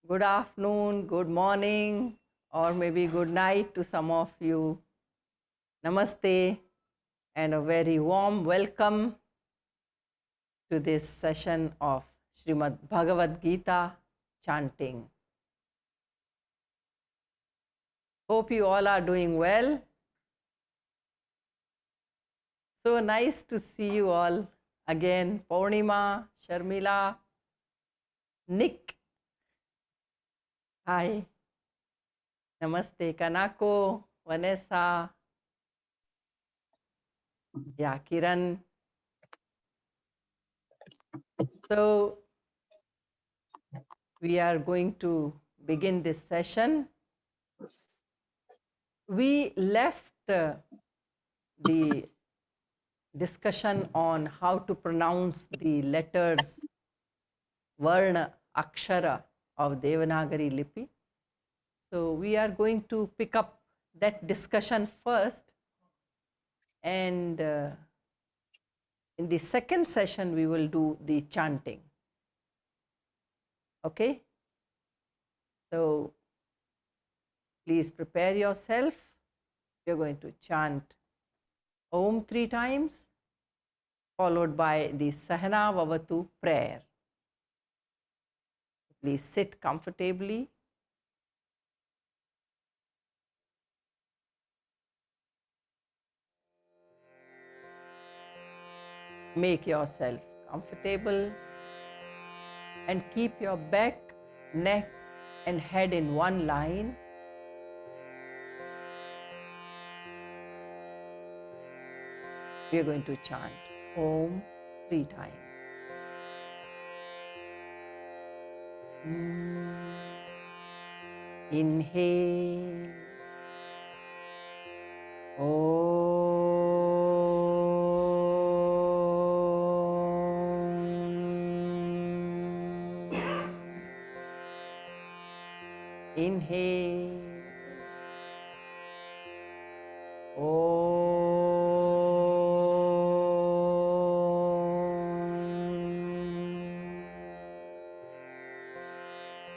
Good afternoon, good morning, or maybe good night to some of you. Namaste and a very warm welcome to this session of Srimad Bhagavad Gita chanting. Hope you all are doing well. So nice to see you all again. Purnima, Sharmila, Nick. Hi. Namaste, Kanako, Vanessa. Yeah, Kiran. So we are going to begin this session. We left the discussion on how to pronounce the letters Varna Akshara of Devanagari Lipi. So we are going to pick up that discussion first, and in the second session we will do the chanting. Okay? So please prepare yourself. We are going to chant Om 3 times, followed by the Sahana Vavatu prayer. Please sit comfortably. Make yourself comfortable and keep your back, neck, and head in one line. We are going to chant Om 3 times. Inhale. Inhale.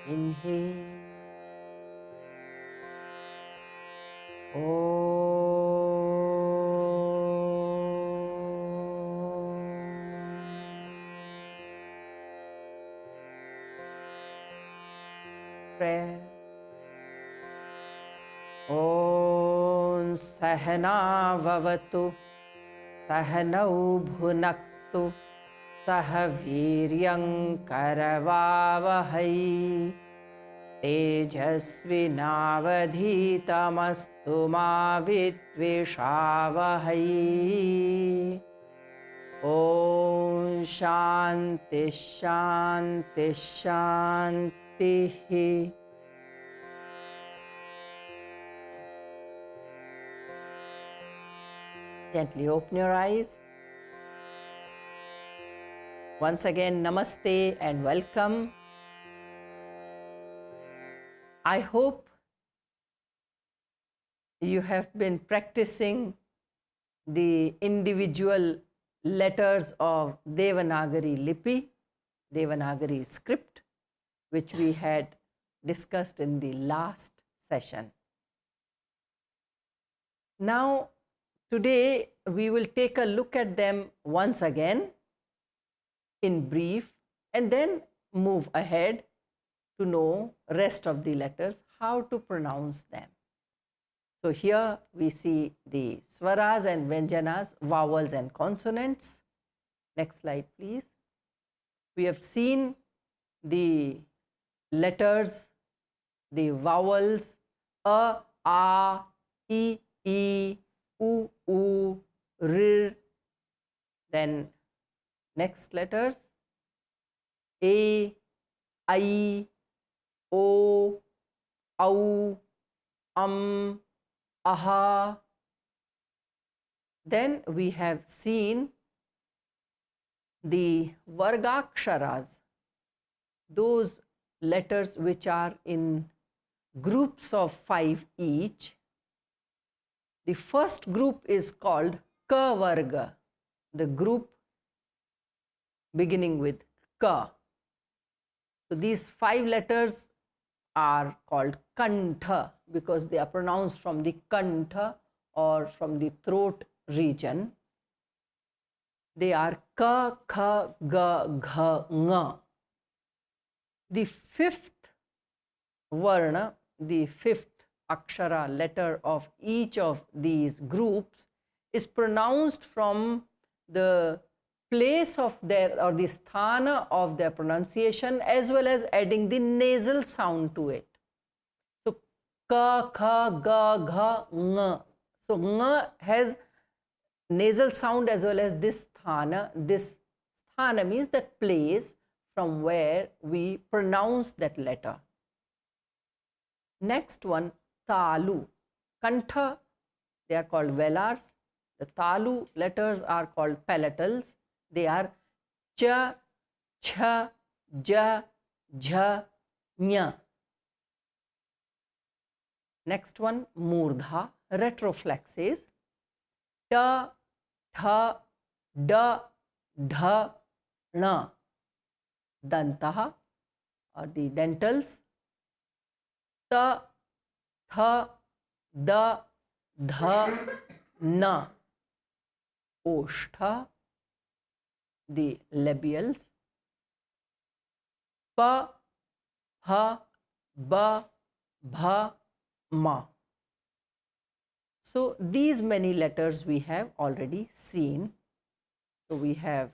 Inhale. Prayer. Om Sahana Vavatu Sahanau Bhunaktu Sahaviryam Karavavahai Tejasvinavadhitamastu ma vitvishavahay. Om Shanti Shanti Shanti. Gently open your eyes. Once again, namaste and welcome. I hope you have been practicing the individual letters of Devanagari Lipi, Devanagari script, which we had discussed in the last session. Now, today we will take a look at them once again in brief and then move ahead to know rest of the letters, how to pronounce them. So here we see the swaras and vyanjanas, vowels and consonants. Next slide, please. We have seen the letters, the vowels a, e, u, r. Then next letters a, I, o, au, aha. Then we have seen the vargaksharas, those letters which are in groups of 5 each. The first group is called Ka Varga, the group beginning with Ka. So these 5 letters are called kantha because they are pronounced from the kantha or from the throat region. They are ka, kha, ga, gha, nga. The fifth varna, the fifth akshara letter of each of these groups is pronounced from the place of their or the sthana of their pronunciation as well as adding the nasal sound to it. So ka, kha, ga, gha, nga. So nga has nasal sound as well as this sthana. This sthana means that place from where we pronounce that letter. Next one, talu. Kantha, they are called velars. The talu letters are called palatals. They are cha, cha, ja, jha, nya. Next one, murdha, retroflexes. Ta, tha, da, dha, na. Dantaha, or the dentals. Ta, tha, da, dha, na. Oshtha, the labials. Pa, ha, ba, bha, ma. So these many letters we have already seen. So we have,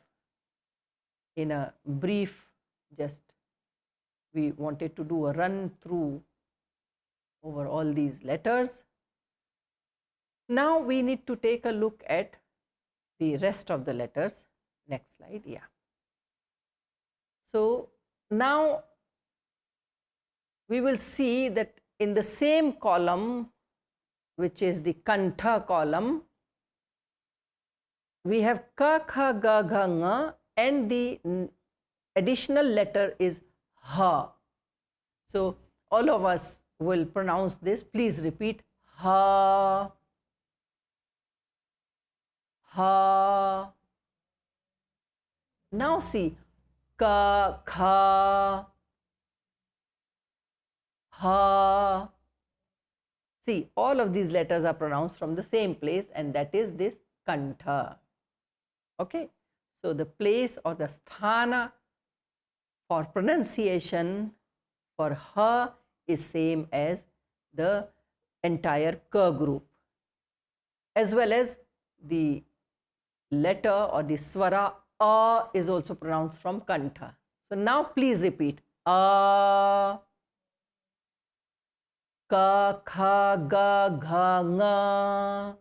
in a brief, just we wanted to do a run through over all these letters. Now we need to take a look at the rest of the letters. Next slide, yeah. So now we will see that in the same column, which is the kantha column, we have ka, kha, ga, gha, nga, and the additional letter is ha. So all of us will pronounce this. Please repeat ha, ha. Now see ka, kha, ha. See, all of these letters are pronounced from the same place, and that is this kantha. Okay, so the place or the sthana for pronunciation for ha is same as the entire ka group, as well as the letter or the swara a is also pronounced from kantha. So now please repeat a, ka, kha, ga, gha, nga,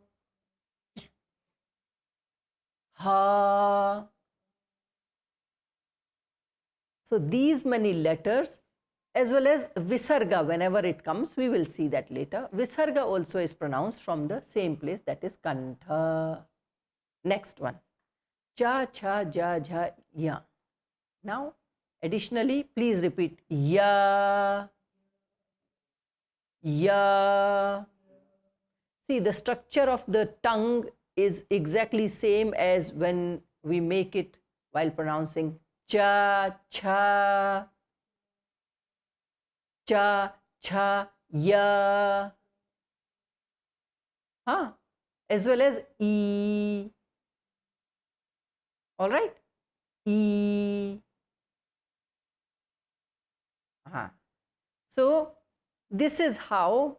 ha. So these many letters as well as visarga, whenever it comes, we will see that later. Visarga also is pronounced from the same place, that is kantha. Next one, cha, cha, ja, jha, ya. Now additionally, please repeat ya, ya. See, the structure of the tongue is exactly same as when we make it while pronouncing cha, cha, cha, cha, ya, as well as e. All right, e. So this is how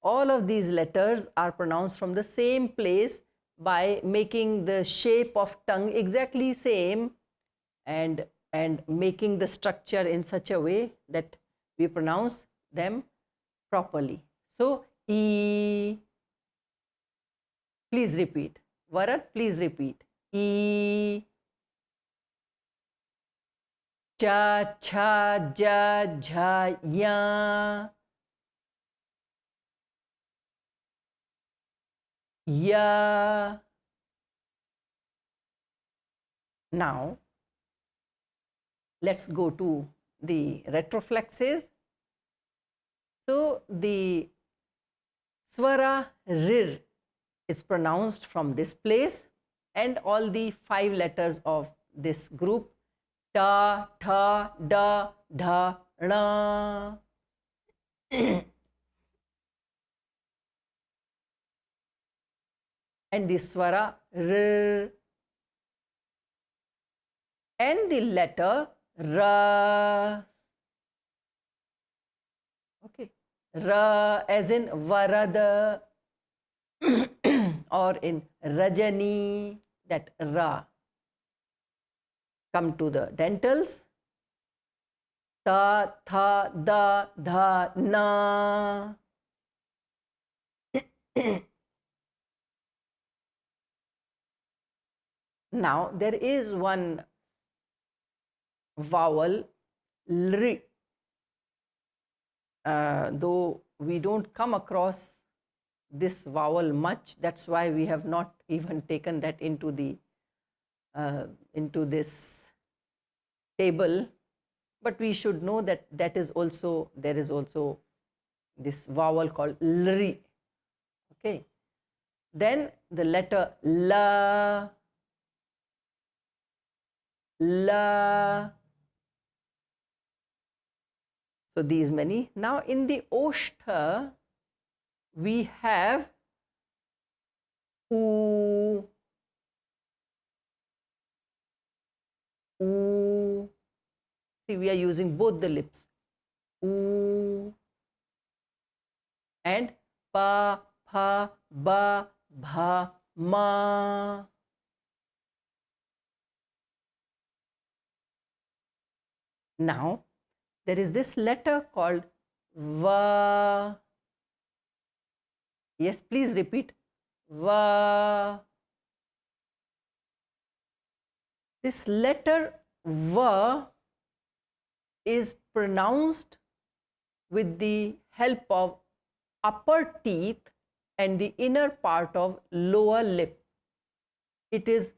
all of these letters are pronounced from the same place by making the shape of tongue exactly same and making the structure in such a way that we pronounce them properly. So e. Please repeat. Varat, please repeat. E. Cha, cha, ja, jha, ya. Ya. Now let's go to the retroflexes. So the swara rir is pronounced from this place, and all the 5 letters of this group ta, tha, da, dha, na. and the swara r, and the letter ra. Okay, ra as in varada, or in rajani, that ra. Come to the dentals. Ta, tha, da, dha, na. Now there is one vowel, lri, though we don't come across this vowel much, that's why we have not even taken that into the into this table, but we should know that there is also this vowel called lri. Okay, then the letter la, la. So these many. Now in the Oshtha we have oo, oo. See, we are using both the lips. Oo and pa, pha, ba, bha, ma. Now there is this letter called va. Yes, please repeat. Va. This letter va is pronounced with the help of upper teeth and the inner part of lower lip. It is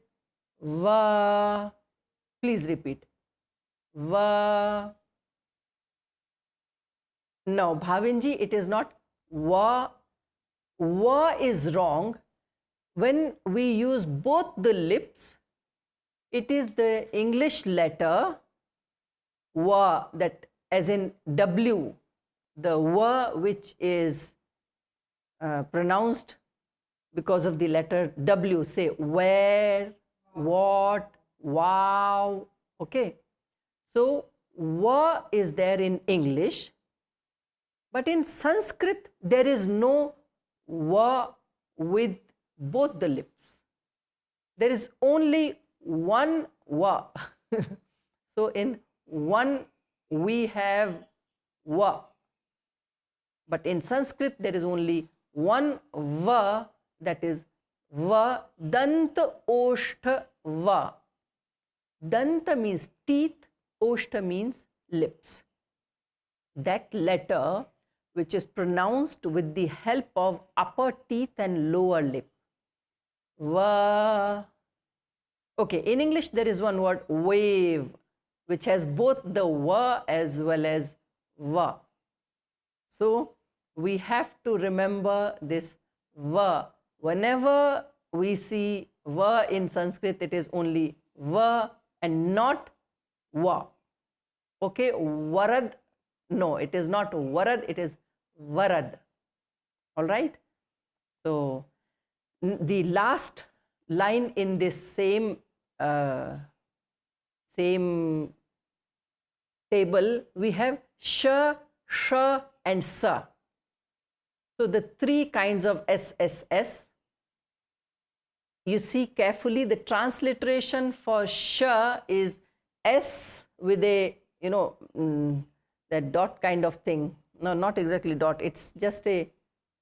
va. Please repeat. Va. No, Bhavinji, it is not va. Va is wrong. When we use both the lips, it is the English letter va, that as in W, the va which is pronounced because of the letter W. Say where, what, wow. Okay. So va is there in English, but in Sanskrit there is no va with both the lips. There is only one va. So in one we have va, but in Sanskrit there is only one va, that is va, danta oshtha va. Danta means teeth, oshtha means lips. That letter which is pronounced with the help of upper teeth and lower lip. Va. Okay, in English there is one word wave, which has both the va as well as va. So we have to remember this va. Whenever we see va in Sanskrit, it is only va and not va. Okay, varad, no, it is not varad, it is varad. All right. So the last line in this same table, we have sh, sh and sa. So the three kinds of SSS. You see carefully, the transliteration for sh is S with a, that dot kind of thing. No, not exactly dot, it's just a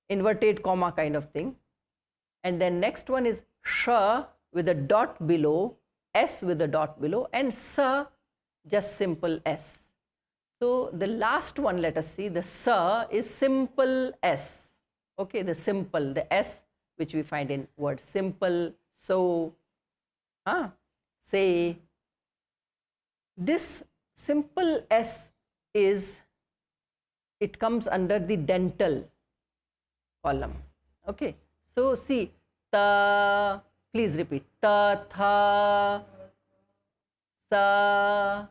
inverted comma kind of thing. And then next one is sh with a dot below, S with a dot below, and sa, just simple S. So the last one, let us see, the sa is simple S. Okay, the simple, the S which we find in word simple, so, say. This simple S is, it comes under the dental column. Okay, so see, ta, please repeat, ta, tha, sa.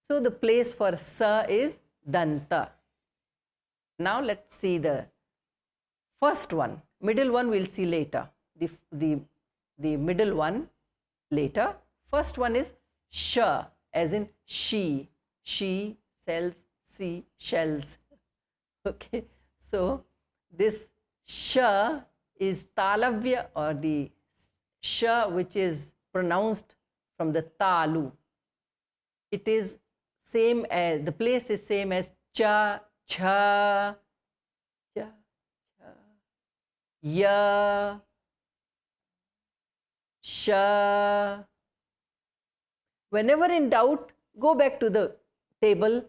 So the place for sa is danta. Now let's see the first one. Middle one we'll see later. The middle one later. First one is sh, as in she. She sells seashells. Okay, so this sh is talavya, or the sh which is pronounced from the talu. It is same as, the place is same as cha, cha, cha, cha, ya, sha. Whenever in doubt, go back to the table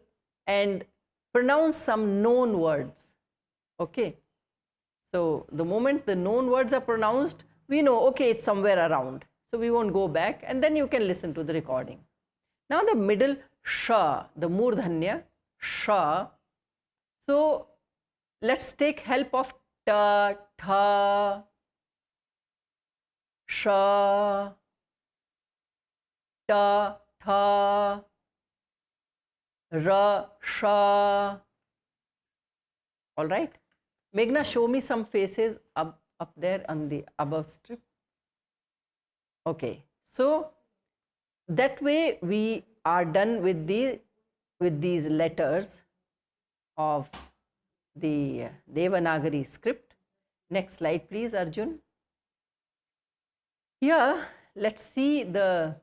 and pronounce some known words. Okay, so the moment the known words are pronounced, we know, okay, it's somewhere around, so we won't go back, and then you can listen to the recording. Now the middle sha, the murdhanya sha. So let's take help of ta, tha, sha, ta, tha, ra, sha. All right. Meghna, show me some faces up there on the above strip. Okay. So that way we are done with these letters of the Devanagari script. Next slide, please, Arjun. Here, let's see the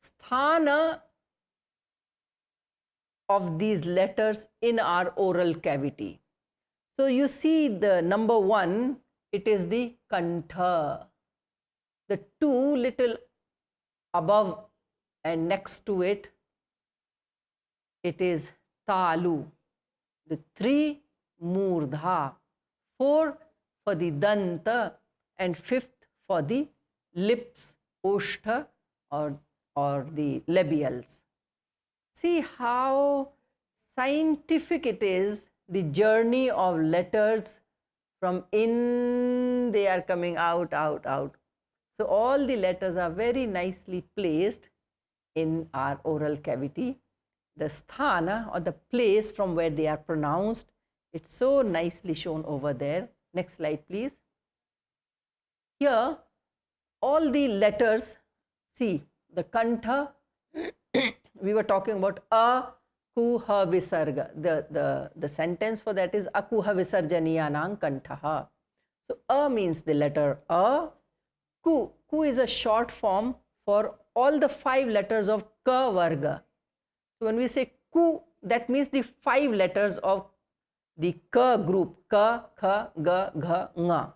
sthana of these letters in our oral cavity. So you see the number 1, it is the kantha. The 2 little above and next to it, it is talu. The 3 murdha, 4 for the danta, and 5th for the lips, oshtha, or the labials. See how scientific it is, the journey of letters from in, they are coming out, out, out. So all the letters are very nicely placed in our oral cavity. The sthana, or the place from where they are pronounced, it's so nicely shown over there. Next slide, please. Here, all the letters, see the kantha, we were talking about akuha visarga. The sentence for that is akuha visarjaniyanang kantaha. So a means the letter a. Ku is a short form for all the 5 letters of ka varga. So when we say ku, that means the 5 letters of the ka group, ka, kha, ga, gha, nga.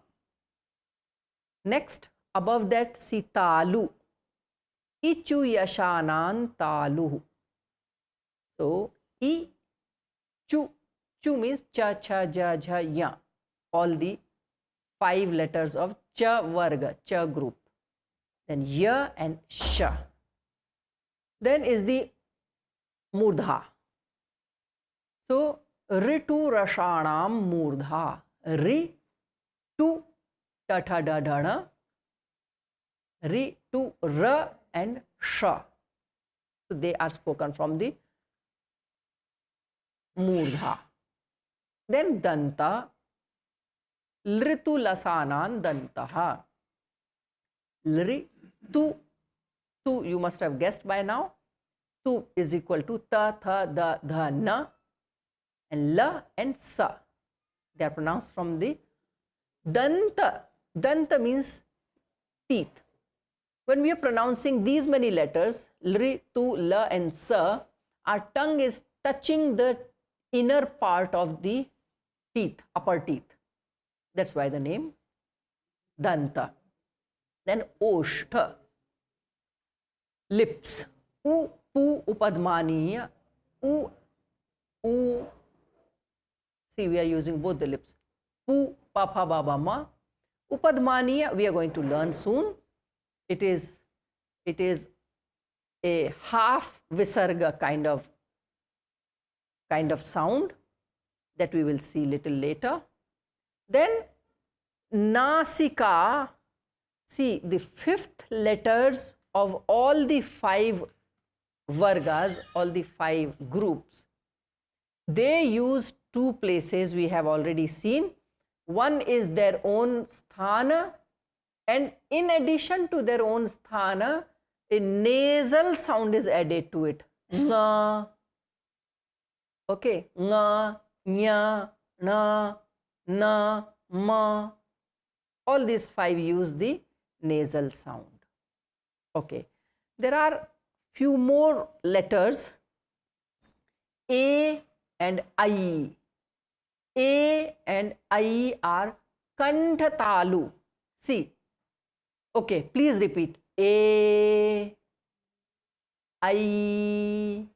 Next, above that, see talu. Ichu yashanan talu. So chu means cha, cha, ja, jha, ya. All the 5 letters of cha varga, cha group. Then ya and sha. Then is the murdha. So ritu rashanam murdha. Ritu tatha dadana. Ritu ra and sha. So they are spoken from the murdha. Then danta. Lritu lasanan dantaha. Lritu, you must have guessed by now. Tu is equal to ta, tha, da, dha, na, and la and sa. They are pronounced from the danta. Danta means teeth. When we are pronouncing these many letters, lri, tu, la, and sa, our tongue is touching the inner part of the teeth, upper teeth. That's why the name danta. Then oshtha, lips. U, pu, upadmaniya. U. See, we are using both the lips. Pu, pa, pha, ba, ba, ma. Upadmaniya, we are going to learn soon. It is a half visarga kind of sound that we will see little later. Then nasika, see the 5th letters of all the 5 vargas, all the 5 groups, they use two places we have already seen. One is their own sthana, and in addition to their own sthana, a nasal sound is added to it. Nga. Okay. Nga, nya, na, na, ma. All these five use the nasal sound. Okay. There are few more letters, A and I. A and I are kanthatalu. See. Okay, please repeat. A, I,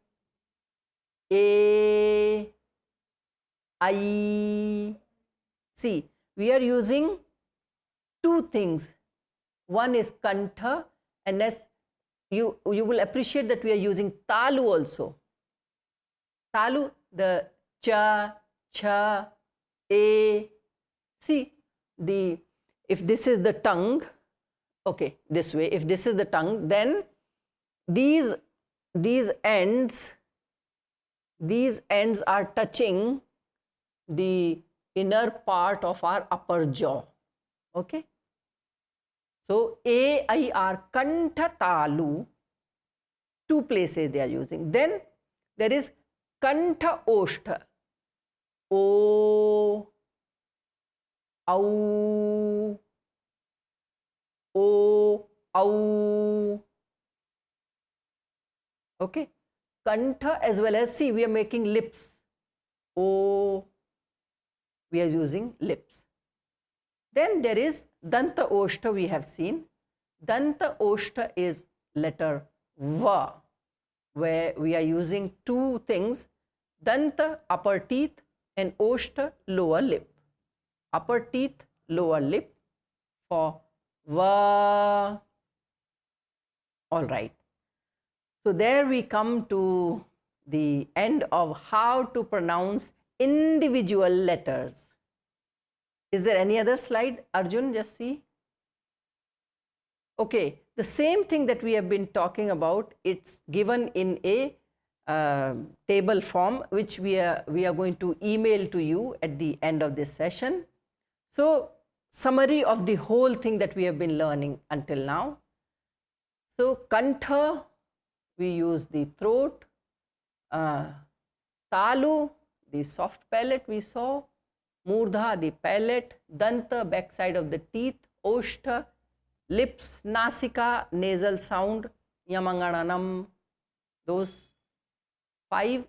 A, I. See, we are using two things. One is kantha, and as you will appreciate that we are using talu also. Talu, the cha, cha, a. See, if this is the tongue, okay, this way, if this is the tongue, then these ends are touching the inner part of our upper jaw. Okay. So, A, I are kanthatalu, two places they are using. Then there is kantha oshtha. O, au, o, au. Okay. Kantha as well as, see, we are making lips. O, we are using lips. Then there is Danta Oshta we have seen. Danta Oshta is letter Va, where we are using two things, Danta upper teeth and Oshta lower lip. Upper teeth, lower lip for Va. All right. So there we come to the end of how to pronounce individual letters. Is there any other slide, Arjun? Just see. Okay, the same thing that we have been talking about, it's given in a table form, which we are going to email to you at the end of this session. So, summary of the whole thing that we have been learning until now. So, kantha, we use the throat, talu, the soft palate we saw, murdha, the palate, danta, backside of the teeth, oshta, lips, nasika, nasal sound, yamangananam, those five.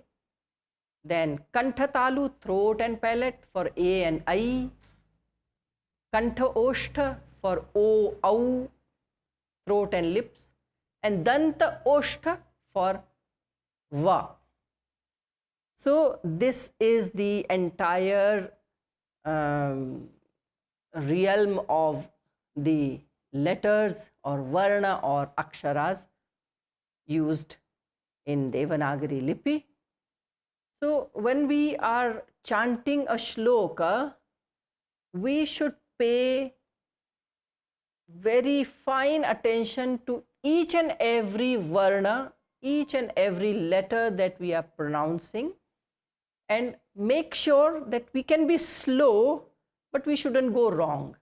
Then kanthatalu, throat and palate for A and I, kantha oshta for O, au, throat and lips, and danta oshta for Va. So this is the entire realm of the letters or varna or aksharas used in Devanagari Lipi. So when we are chanting a shloka, we should pay very fine attention to each and every varna, each and every letter that we are pronouncing, and make sure that we can be slow, but we shouldn't go wrong.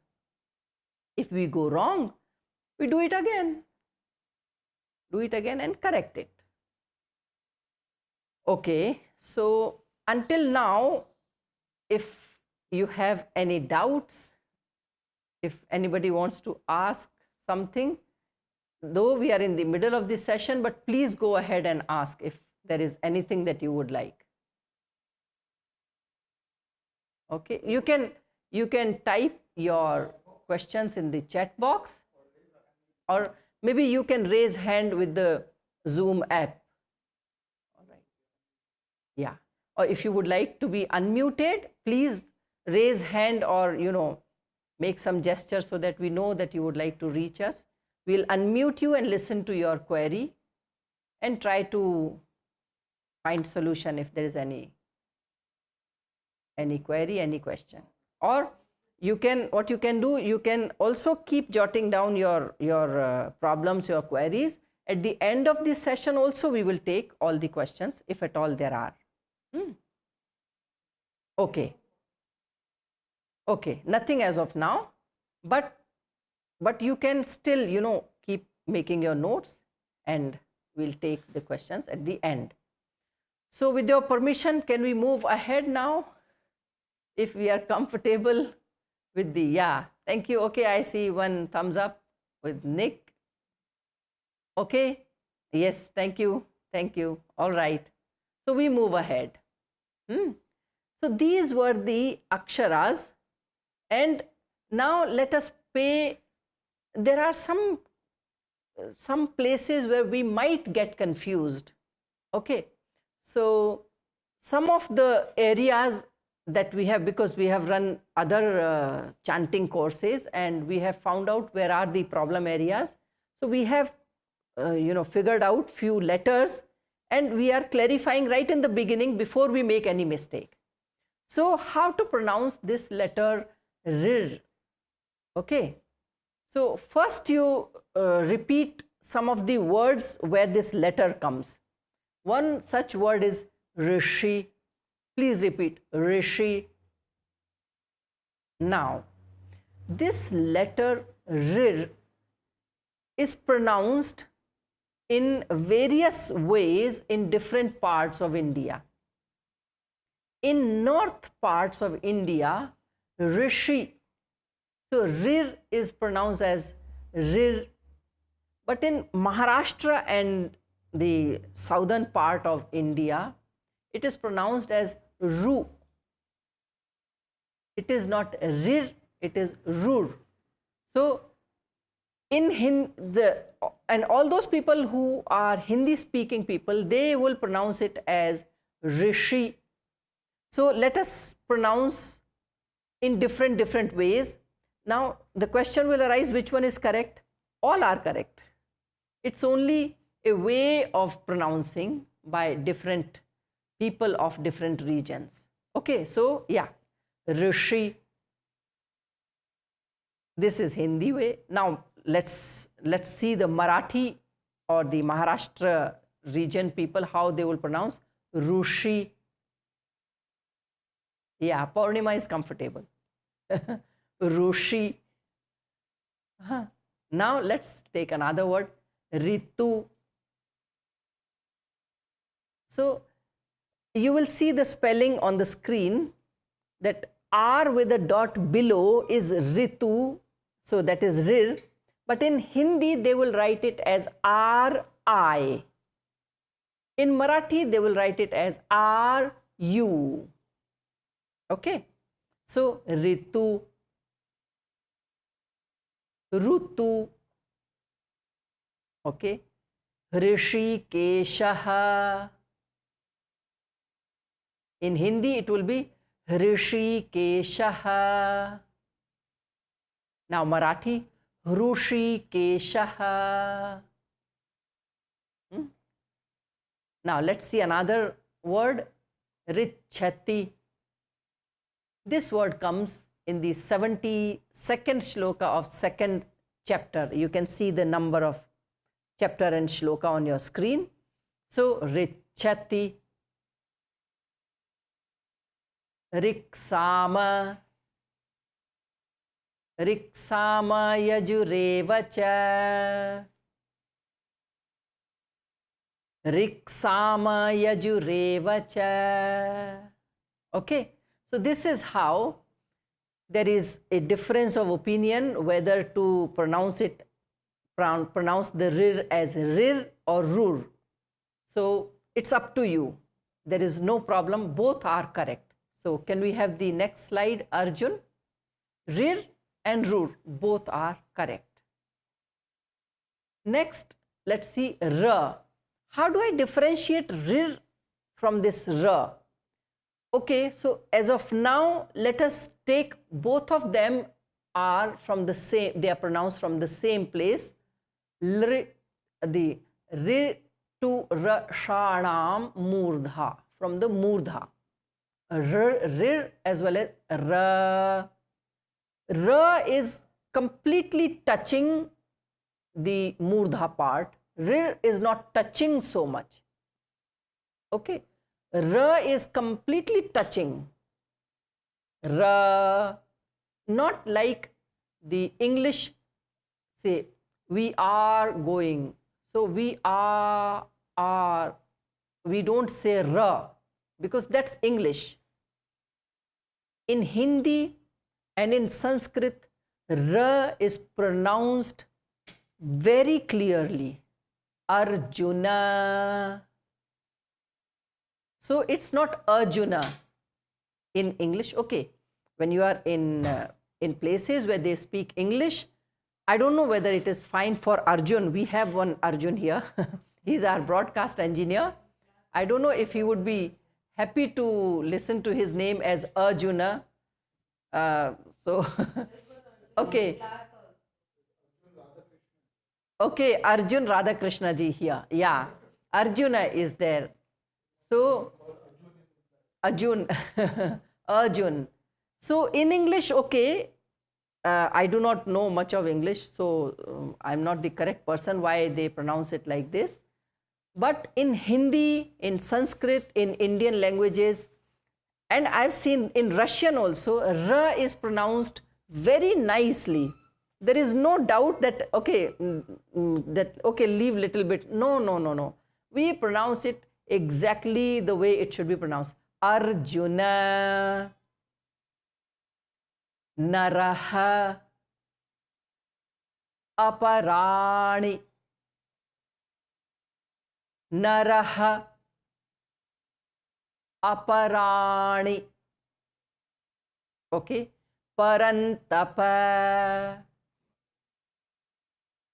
If we go wrong, we do it again and correct it. Okay, so until now, if you have any doubts, if anybody wants to ask something, though we are in the middle of this session, but please go ahead and ask if there is anything that you would like. Okay, you can type your questions in the chat box, or maybe you can raise hand with the Zoom app. All right. Yeah. Or if you would like to be unmuted, please raise hand, or make some gesture so that we know that you would like to reach us. We'll unmute you and listen to your query and try to find solution if there is any query, any question. Or what you can do, you can also keep jotting down your problems, your queries. At the end of this session also, we will take all the questions, if at all there are. Okay. Okay, nothing as of now, but you can still, keep making your notes, and we'll take the questions at the end. So with your permission, can we move ahead now, if we are comfortable with the, yeah, thank you. Okay, I see one thumbs up with Nick. Okay, yes, thank you, all right. So we move ahead. So these were the aksharas, and now let us pay. There are some places where we might get confused. Okay, so some of the areas that we have, because we have run other chanting courses, and we have found out where are the problem areas. So we have figured out few letters, and we are clarifying right in the beginning before we make any mistake. So how to pronounce this letter rir? Okay, so first you repeat some of the words where this letter comes. One such word is rishi. Please repeat rishi. Now, this letter rir is pronounced in various ways in different parts of India. In north parts of India, rishi, so rir is pronounced as rir, but in Maharashtra and the southern part of India, it is pronounced as ru. It is not rir, it is rur. So and all those people who are Hindi speaking people, they will pronounce it as rishi. So let us pronounce in different ways. Now the question will arise, which one is correct? All are correct. It's only a way of pronouncing by different people of different regions. Okay, so yeah, rishi. This is Hindi way. Now let's see the Marathi or the Maharashtra region people, how they will pronounce rushi. Yeah, Purnima is comfortable. Rushi. Now let's take another word, ritu. So you will see the spelling on the screen, that R with a dot below is ritu, so that is rir, but in Hindi they will write it as R-I. In Marathi they will write it as R-U. Okay, so ritu, rutu, okay, Hrishikeshaha. In Hindi it will be Hrishikeshaha. Now Marathi, Hrushikeshaha. Now let's see another word, Richati. This word comes in the 72nd shloka of 2nd chapter. You can see the number of chapter and shloka on your screen. So Richati, Riksama, Riksama Yajurevacha, Riksama Yajurevacha. Okay, so this is how there is a difference of opinion whether to pronounce the rir as rir or rur. So it's up to you. There is no problem. Both are correct. So can we have the next slide, Arjun? Rir and rur, both are correct. Next, let's see ra. How do I differentiate rir from this ra? Okay, so as of now, let us take both of them are from the same, they are pronounced from the same place. The ri to rashanam murdha, from the murdha. Rir as well as ra. Ra is completely touching the murdha part. Rir is not touching so much. Okay. Ra is completely touching. Ra, not like the English say, we are going. So we are, we don't say ra because that's English. In Hindi and in Sanskrit, ra is pronounced very clearly. Arjuna. So it's not Arjuna in English. Okay, when you are in places where they speak English, I don't know whether it is fine for Arjun. We have one Arjun here. He's our broadcast engineer. I don't know if he would be happy to listen to his name as Arjuna. So, okay. Okay, Arjun Radhakrishna ji here. Yeah, Arjuna is there. So, Arjun, Arjun. So in English, okay, I do not know much of English, so I'm not the correct person why they pronounce it like this. But in Hindi, in Sanskrit, in Indian languages, and I've seen in Russian also, R is pronounced very nicely. There is no doubt that, okay, okay, leave little bit. No, no, no, no. We pronounce it exactly the way it should be pronounced. Arjuna, Naraha, Aparani, Naraha, Aparani. Okay, Parantapa.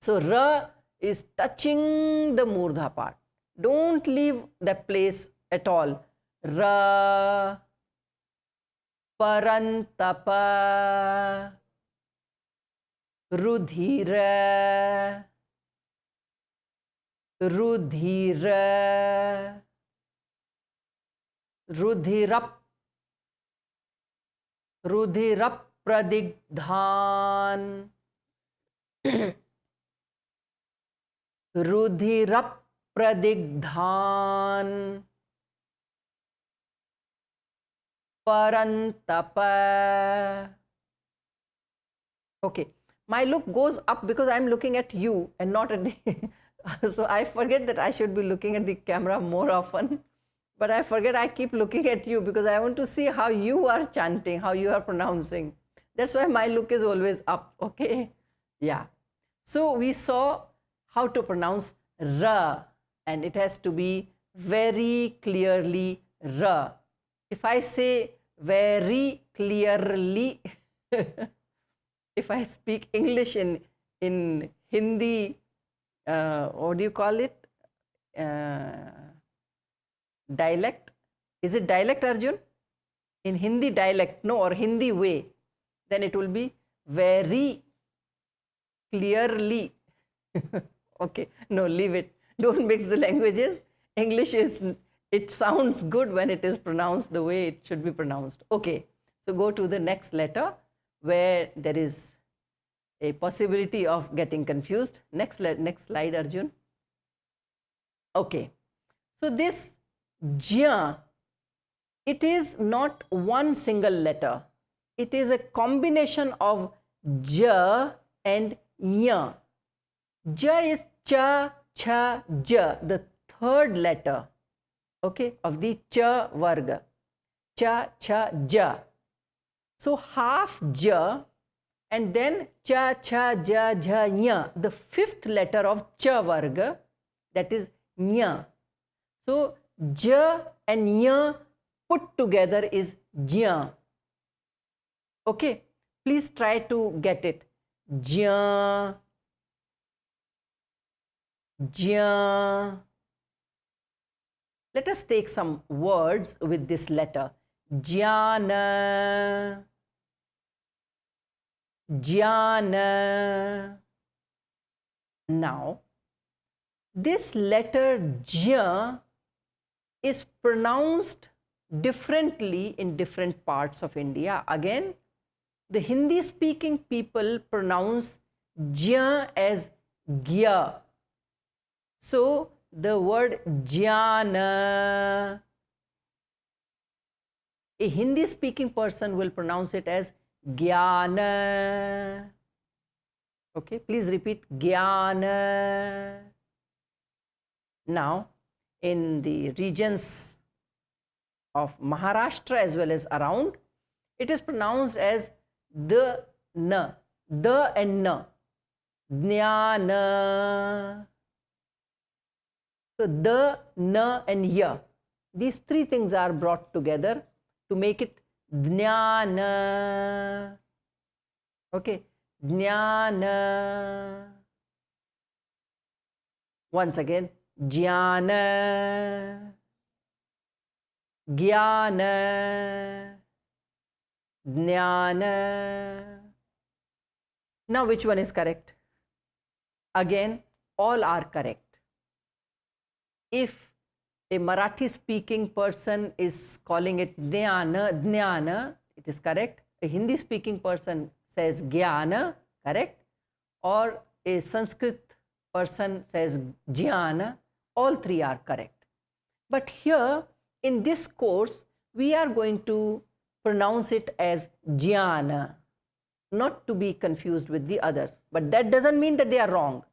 So Ra is touching the Murdha part. Don't leave that place at all. Ra, Parantapa, Rudhira, Rudhira, Rudhirap, Rudhirap Pradigdhan, Rudhirap Pradigdhan, Parantapa. Okay, my look goes up because I'm looking at you and not at the. So I forget that I should be looking at the camera more often. But I forget I keep looking at you because I want to see how you are chanting, how you are pronouncing. That's why my look is always up. Okay. Yeah. So we saw how to pronounce Ra, and it has to be very clearly Ra. If I say very clearly, if I speak English in Hindi, what do you call it? Dialect. Is it dialect, Arjun? In Hindi dialect, no, or Hindi way, then it will be very clearly. Okay, no, leave it. Don't mix the languages. English is, it sounds good when it is pronounced the way it should be pronounced. Okay, so go to the next letter where there is a possibility of getting confused. Next slide, Arjun. Okay, so this Jya, it is not one single letter. It is a combination of J and Nya. J is Cha, Cha, J, the third letter, okay, of the Cha Varga. Cha, Cha, J. So half J and then Cha, Cha, Ja, Jha, Nya, the fifth letter of Cha Varga, that is Nya. So J and Nya put together is Jya. Okay, please try to get it. Jya, Jya. Let us take some words with this letter. Jnana, Jnana. Now, this letter Jya is pronounced differently in different parts of India. Again, the Hindi speaking people pronounce Jya as Gya. So the word Jnana, A Hindi speaking person will pronounce it as Gyana. Okay, please repeat Gyana. Now, in the regions of Maharashtra as well as around, it is pronounced as the na, the and na, Jnana. So the, na and ya, these three things are brought together to make it Jnana. Okay, Jnana. Once again, Jnana, Gyana, Jnana. Now, which one is correct? Again, all are correct. If a Marathi speaking person is calling it Dhyana, Jnana, it is correct. A Hindi speaking person says Gyana, correct. Or a Sanskrit person says Jnana, all three are correct. But here in this course, we are going to pronounce it as Jnana, not to be confused with the others. But that doesn't mean that they are wrong.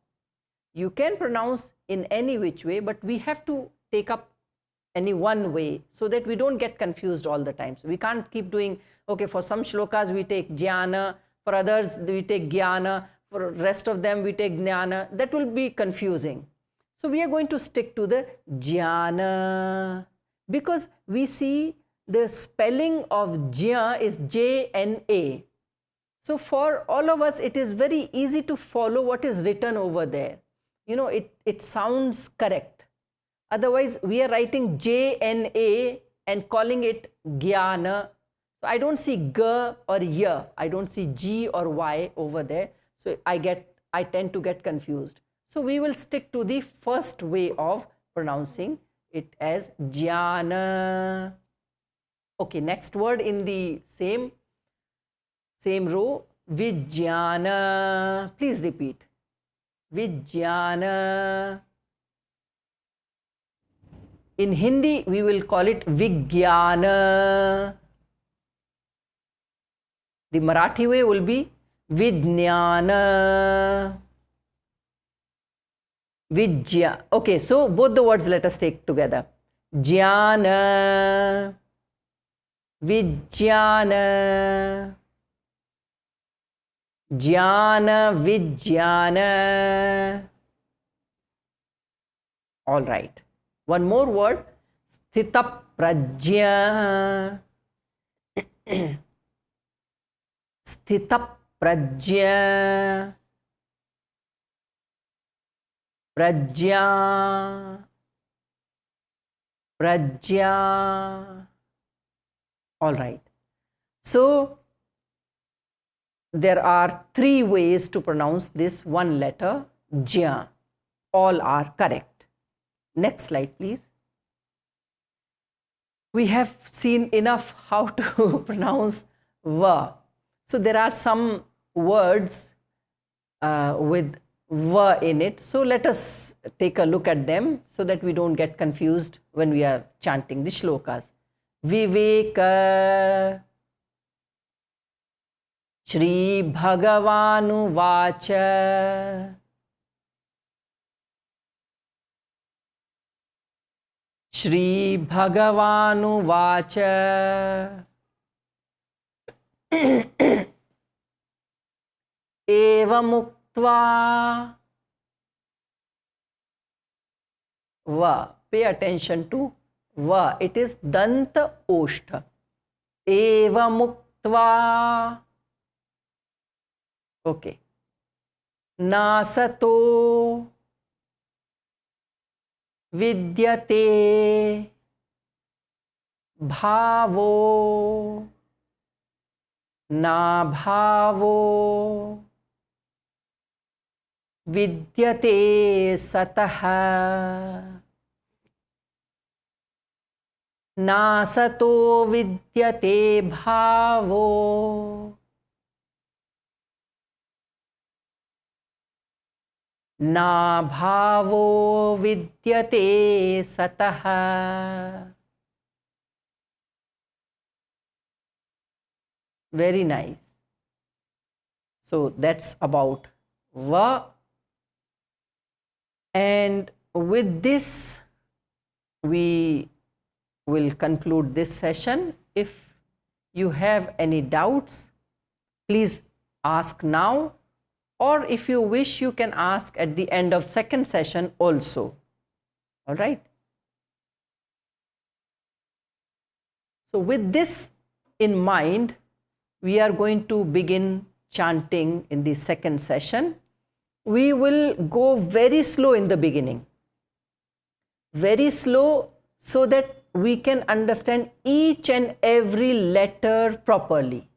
You can pronounce in any which way, but we have to take up any one way so that we don't get confused all the time. So we can't keep doing, okay, for some shlokas we take Jnana, for others we take Gyana, for rest of them we take Jnana. That will be confusing. So we are going to stick to the Jnana, because we see the spelling of Jya is J-N-A. So for all of us, it is very easy to follow what is written over there. You know, it sounds correct. Otherwise, we are writing J-N-A and calling it Gyana. So I don't see G or Y. I don't see G or Y over there. So I tend to get confused. So we will stick to the first way of pronouncing it as Jnana. Okay, next word in the same row, Vijnana. Please repeat. Vijnana. In Hindi, we will call it Vigyana. The Marathi way will be Vijnana. Vijya. Okay, so both the words let us take together. Jnana. Vijnana. Jnana, Vijnana. All right. One more word, Sthita Prajna. Sthita Prajna. Prajna. Prajna. All right. So there are three ways to pronounce this one letter, Jya. All are correct. Next slide, please. We have seen enough how to pronounce Va. So there are some words with Va in it. So let us take a look at them so that we don't get confused when we are chanting the shlokas. Viveka. Shri Bhagavanu Vacha. Shri Bhagavanu Vacha. Eva Muktva. Va. Pay attention to Va. It is Danta Oshtha. Eva Muktva. Okay. Nasato Vidyate Bhavo Na Bhavo Vidyate Sataha. Nasato Vidyate Bhavo Na bhavo vidyate sataha. Very nice. So that's about Va. And with this, we will conclude this session. If you have any doubts, please ask now, or if you wish, you can ask at the end of second session also. All right. So with this in mind, we are going to begin chanting in the second session. We will go very slow in the beginning, very slow, so that we can understand each and every letter properly.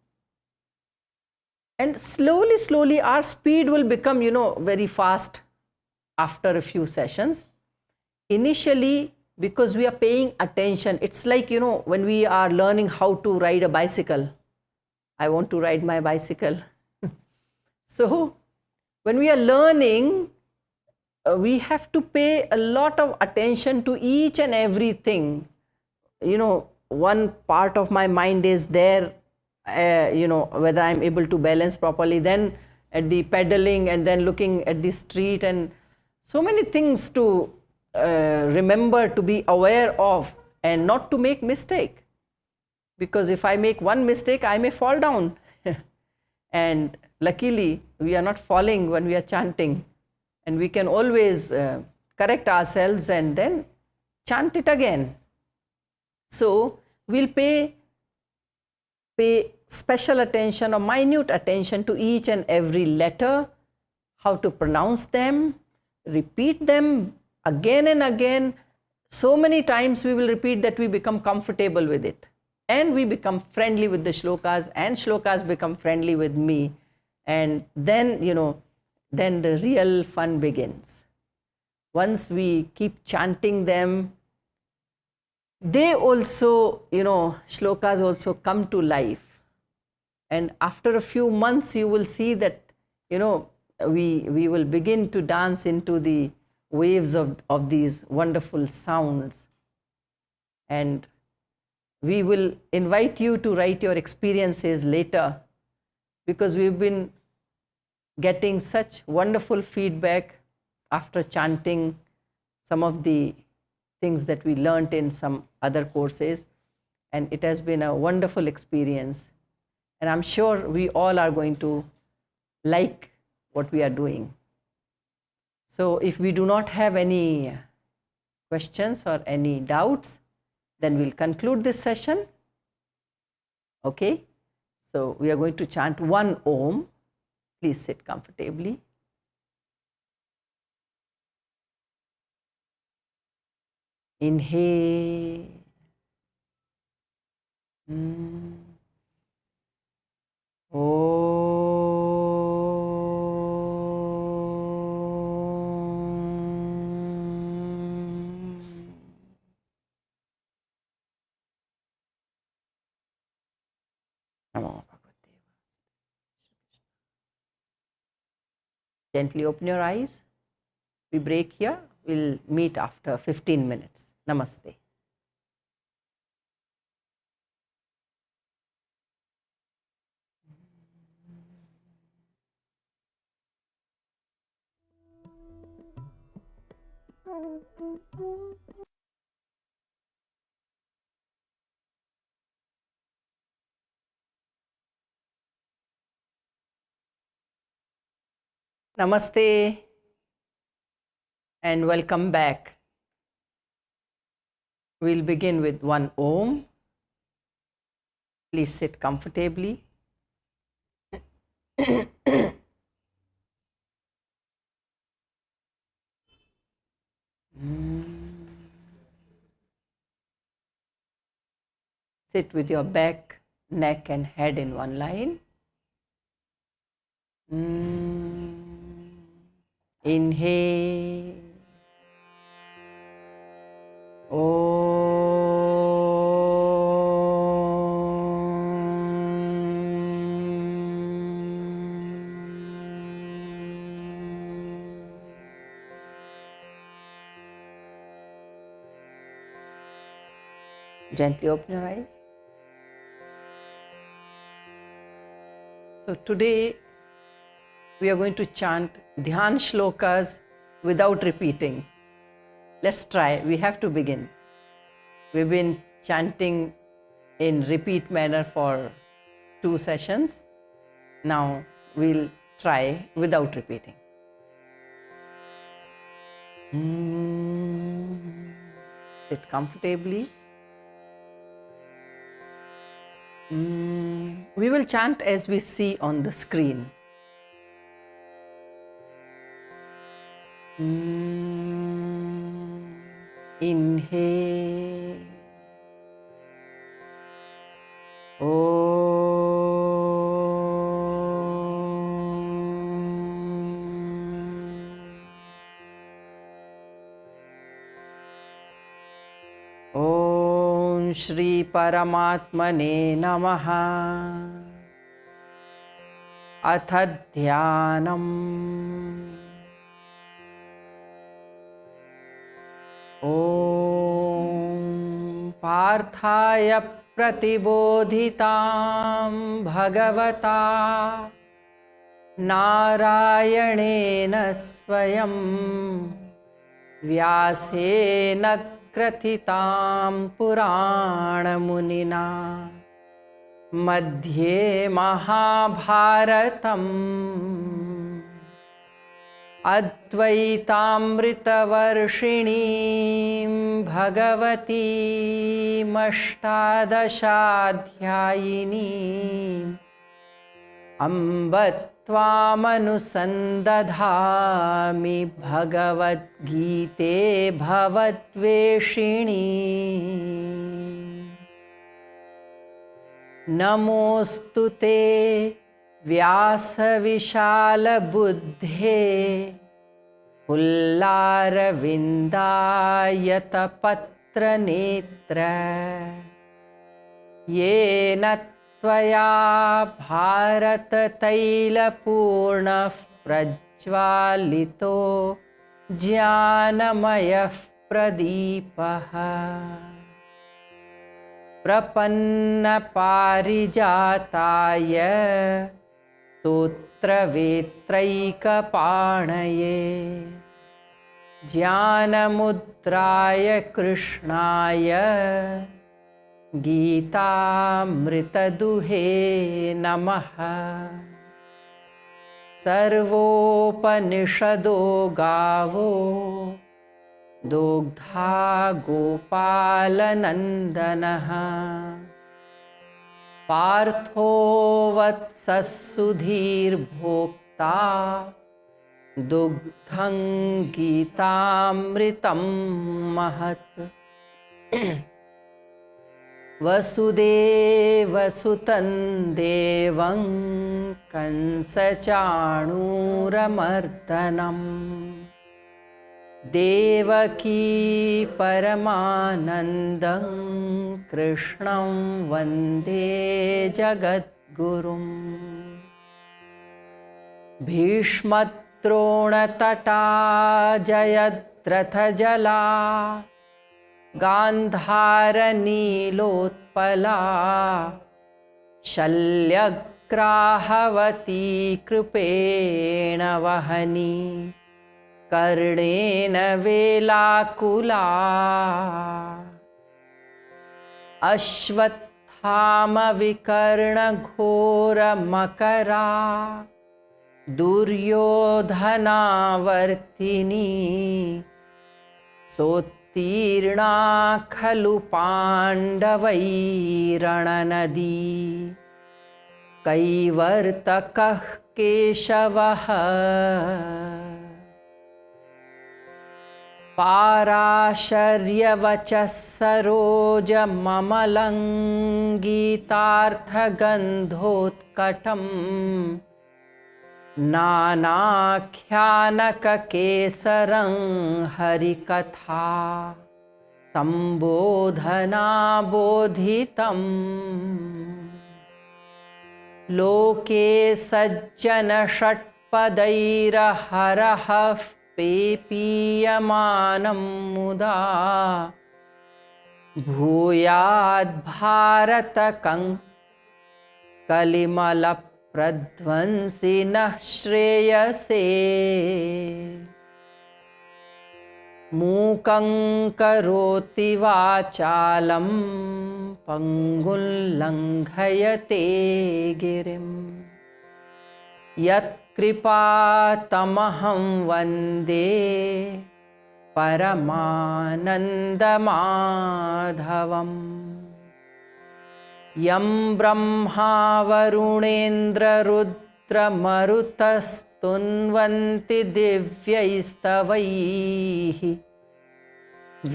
And slowly, slowly, our speed will become, very fast after a few sessions. Initially, because we are paying attention, it's like, when we are learning how to ride a bicycle. I want to ride my bicycle. So, when we are learning, we have to pay a lot of attention to each and everything. One part of my mind is there, whether I'm able to balance properly, then at the pedaling, and then looking at the street, and so many things to remember, to be aware of, and not to make mistake. Because if I make one mistake, I may fall down. And luckily, we are not falling when we are chanting. And we can always correct ourselves and then chant it again. So we'll pay special attention or minute attention to each and every letter, how to pronounce them, repeat them again and again. So many times we will repeat that we become comfortable with it. And we become friendly with the shlokas, and shlokas become friendly with me. And then, then the real fun begins. Once we keep chanting them, they also, shlokas also come to life. And after a few months, you will see that, we will begin to dance into the waves of these wonderful sounds. And we will invite you to write your experiences later, because we've been getting such wonderful feedback after chanting some of the things that we learnt in some other courses, and it has been a wonderful experience. And I'm sure we all are going to like what we are doing. So if we do not have any questions or any doubts, then we'll conclude this session. Okay, so we are going to chant one Om. Please sit comfortably. Inhale. Gently open your eyes. We break here. We'll meet after 15 minutes. Namaste. Namaste and welcome back. We'll begin with one Om. Please sit comfortably. Sit with your back, neck and head in one line. Inhale. Gently open your eyes. So today we are going to chant Dhyan shlokas without repeating. Let's try. We have to begin. We've been chanting in repeat manner for 2 sessions. Now we'll try without repeating. Sit comfortably. We will chant as we see on the screen. Inhale. Om Shri Paramatmane Namaha. Atha Dhyanam. Om Parthaya Pratibodhitam Bhagavata Narayanena Swayam Vyasena Kratitam Purana Munina Madhye Mahabharatam Advaitaamritavarshini Bhagavati Mashtadashadhyayini Ambatvāmanusandadhāmi Bhagavad Gīte Bhavatveshini Namostute Vyasa Vishala Buddhe Pullaravindayata Patra Netra Yena Tvaya Bharata Taila Purna Prajvalito Jnanamaya Pradipaha Prapanna Parijataya Totra Vetraika Panaye Jnanamudraya Krishnaya Gita Mritaduhe Namaha Sarvopanishado Gavo Dogdha Gopalanandanaha Partho Vatsasudhir Bhokta Dugdhang Gitamritam Mahat Vasudeva Sutan Devam Kansachanuramardanam Devaki Paramanandam Krishnam Vande Jagadgurum Bhishmatrona Jayadratha Jala Gandhara Nilotpala Shalyagrahavati Krupena Vahani Karnena Velakula Ashvathama Vikarna Ghora Makara Duryodhana Vartini Sotirna Khalu Pandavai Rananadi Kaivartakah Keshavaha Parasharyavachas Saroja Mamalangitartha Gandhotkatam Nanakyanaka Kesarang Harikatha Sambodhana Bodhitam Loke Sajjana Shatpadaira Harahaf Pepiyamanam Muda Bhuyad Bharata Kalimala प्रध्वंसिनः श्रेयसे मूकं करोति वाचालं पङ्गुं लङ्घयते गिरिं यत्कृपातमहं वन्दे परमानन्दमाधवम् यं ब्रह्मा वरुणेन्द्ररुद्रमरुतस्तुन्वन्ति दिव्यैस्तवैः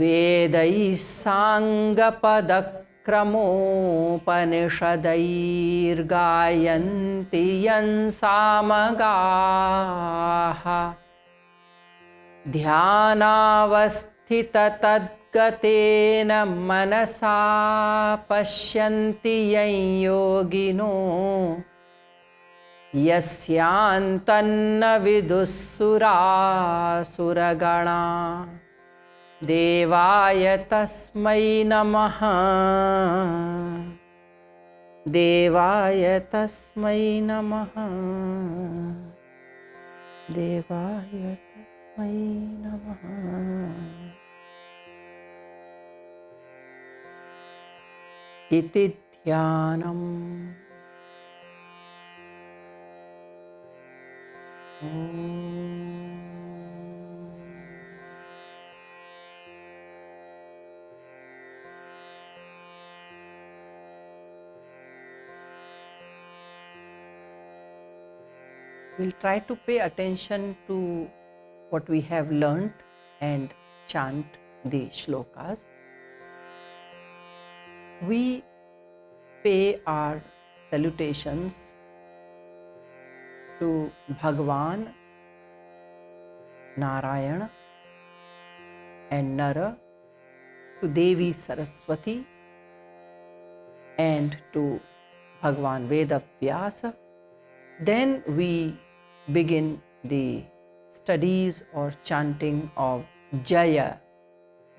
वेदैः साङ्गपदक्रमोपनिषदैर्गायन्ति यं सामगाः ध्यानावस्थिततद्गतेन मनसा पश्यन्ति यं योगिनो यस्यान्तन्न विदुःसुरासुरगणा देवाय तस्मै नमः देवाय तस्मै नमः देवाय तस्मै नमः। इति ध्यानम्। We'll try to pay attention to what we have learnt and chant the shlokas. We pay our salutations to Bhagwan, Narayana and Nara, to Devi Saraswati and to Bhagwan Vedavyasa. Then we begin the studies or chanting of Jaya.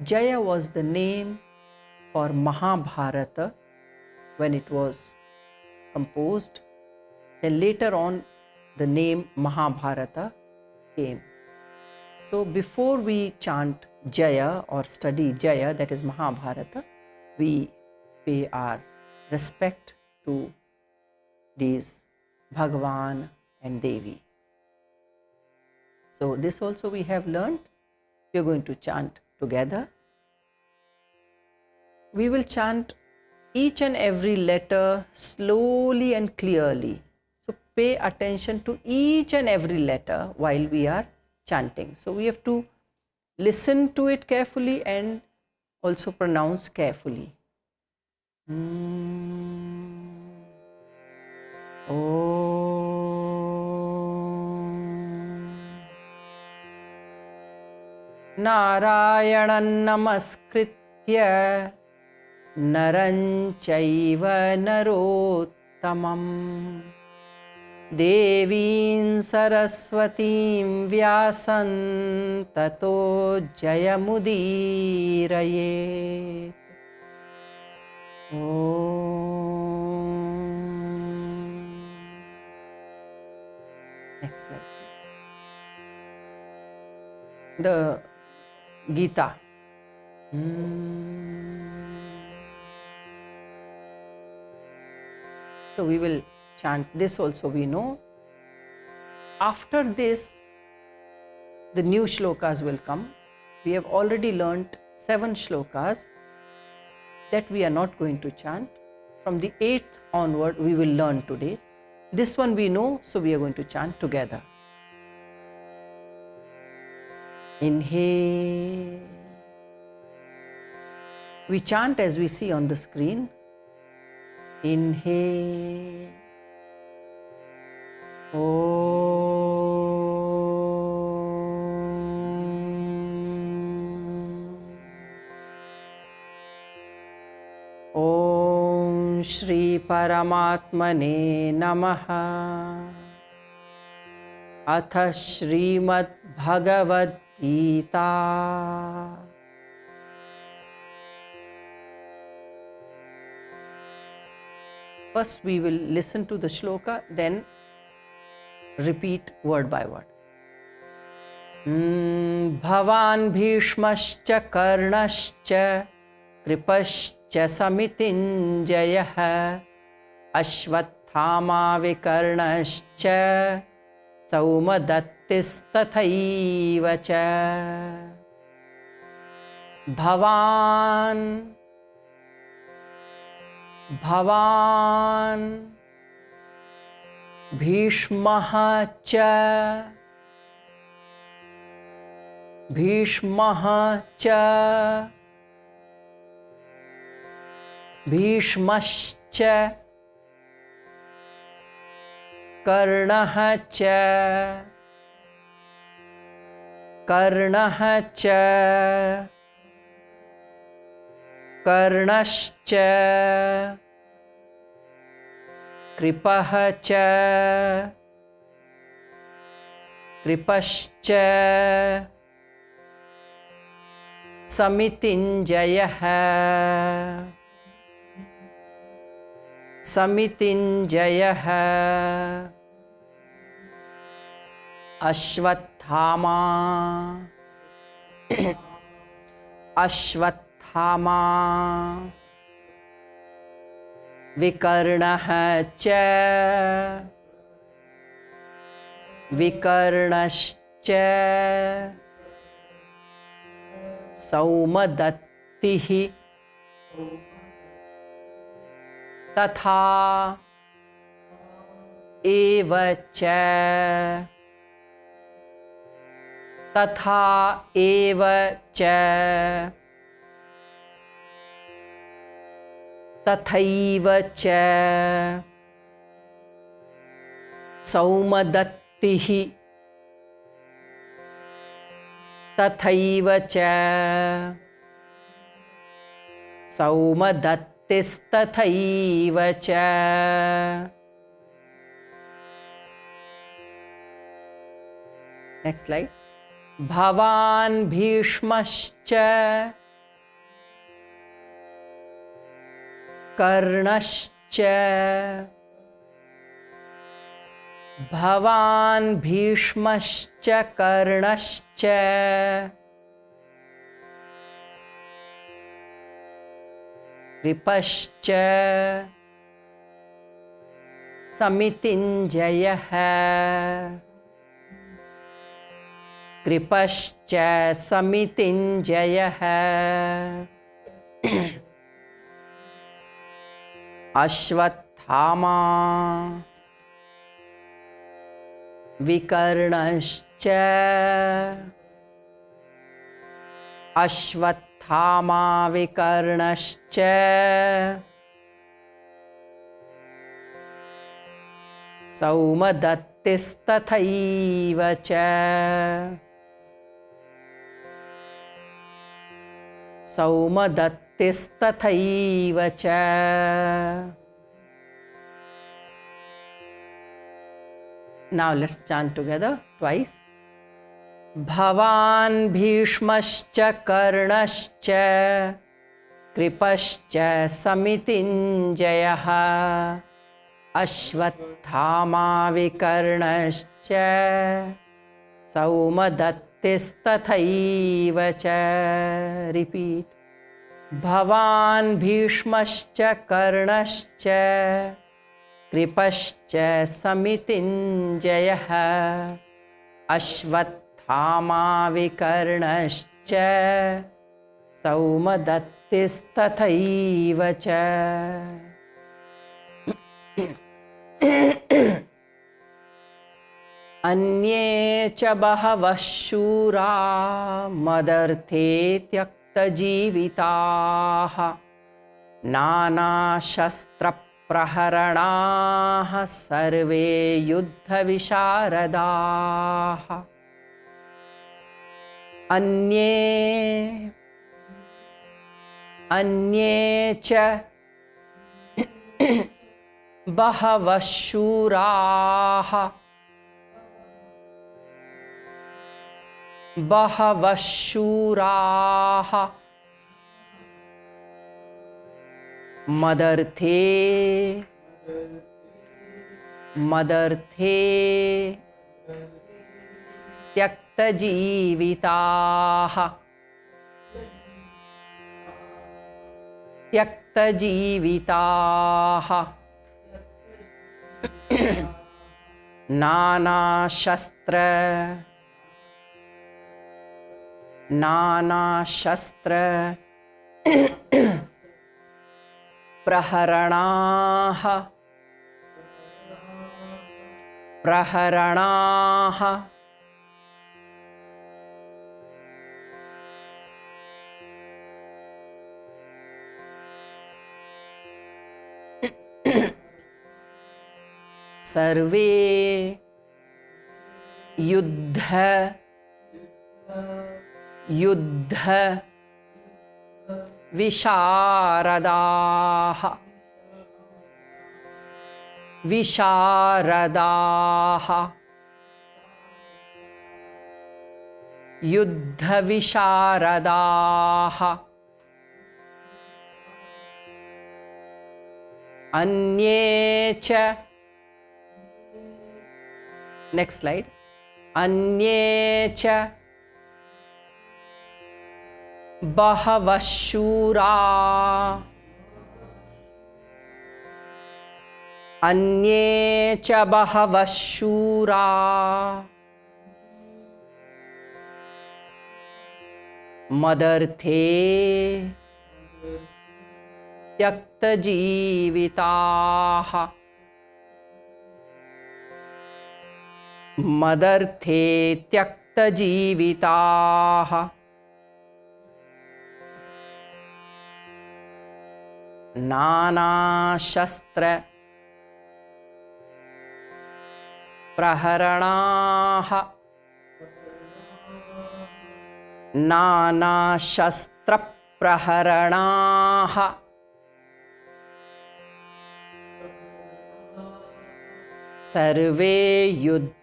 Jaya was the name for Mahabharata when it was composed. Then later on the name Mahabharata came. So before we chant Jaya or study Jaya, that is Mahabharata, we pay our respect to these Bhagwan and Devi. So this also we have learned. We are going to chant together. We will chant each and every letter slowly and clearly. So pay attention to each and every letter while we are chanting. So we have to listen to it carefully and also pronounce carefully. नारायणं नमस्कृत्य नरं चैव नरोत्तमं देवीं सरस्वतीं व्यासं ततो जयमुदीरयेत्। Next slide. The Gita. So we will chant this also, we know. After this, the new shlokas will come. We have already learnt 7 shlokas that we are not going to chant. From the 8th onward, we will learn today. This one we know, so we are going to chant together. Inhale. We chant as we see on the screen. Inhale. Om Shri Paramatmane Namaha. Atha Shrimad Bhagavad Gita. First we will listen to the shloka, then repeat word by word. Bhavan bhishmascha karnascha kripascha samitinjayah ashvathama vikarnascha saumadattistathaiva cha. Bhavan Bhishmah cha Bhishmascha Karnah cha Karnascha Kripascha Samitinjayah Ashvathama Vikarnah cha Saumadattihi Tatha eva cha Tathaiva cha Saumadattihi Tathaiva cha Saumadattistathaiva cha. Next slide. Bhavan bhishmascha karnascha Bhavan bhishmascha karnascha kripascha samitinjayah Ashvathama Vikarnascha Saumadattistathaiva cha. Saumadattistathaiva cha. Now let's chant together twice. Bhavan bhishmascha karnascha kripascha samitinjayah ashvathama vikarnascha saumadattistathaiva cha. Repeat. Bhavan bhishmascha karnascha kripascha samitinjayah ashvathama vikarnascha saumadattistathaiva cha. Anye cha bahavah shura madarthe tyakta jivitaah nana shastra praharanaah sarve yuddha visharadaah. Anye cha bahavah shuraah madarthe मदर्थे त्यक्तजीविताः त्यक्तजीविताः नानाशस्त्र प्रहरणाः सर्वे युद्ध विशारदाः युद्ध विशारदाः अन्ये च next slide अन्ये च बहवः शूरा अन्ये च बहवः शूरा मदर्थे त्यक्तजीविताः मदर्थे त्यक्तजीविताः नानाशस्त्र प्रहरणाः नानाशस्त्रप्रहरणाः सर्वे युद्ध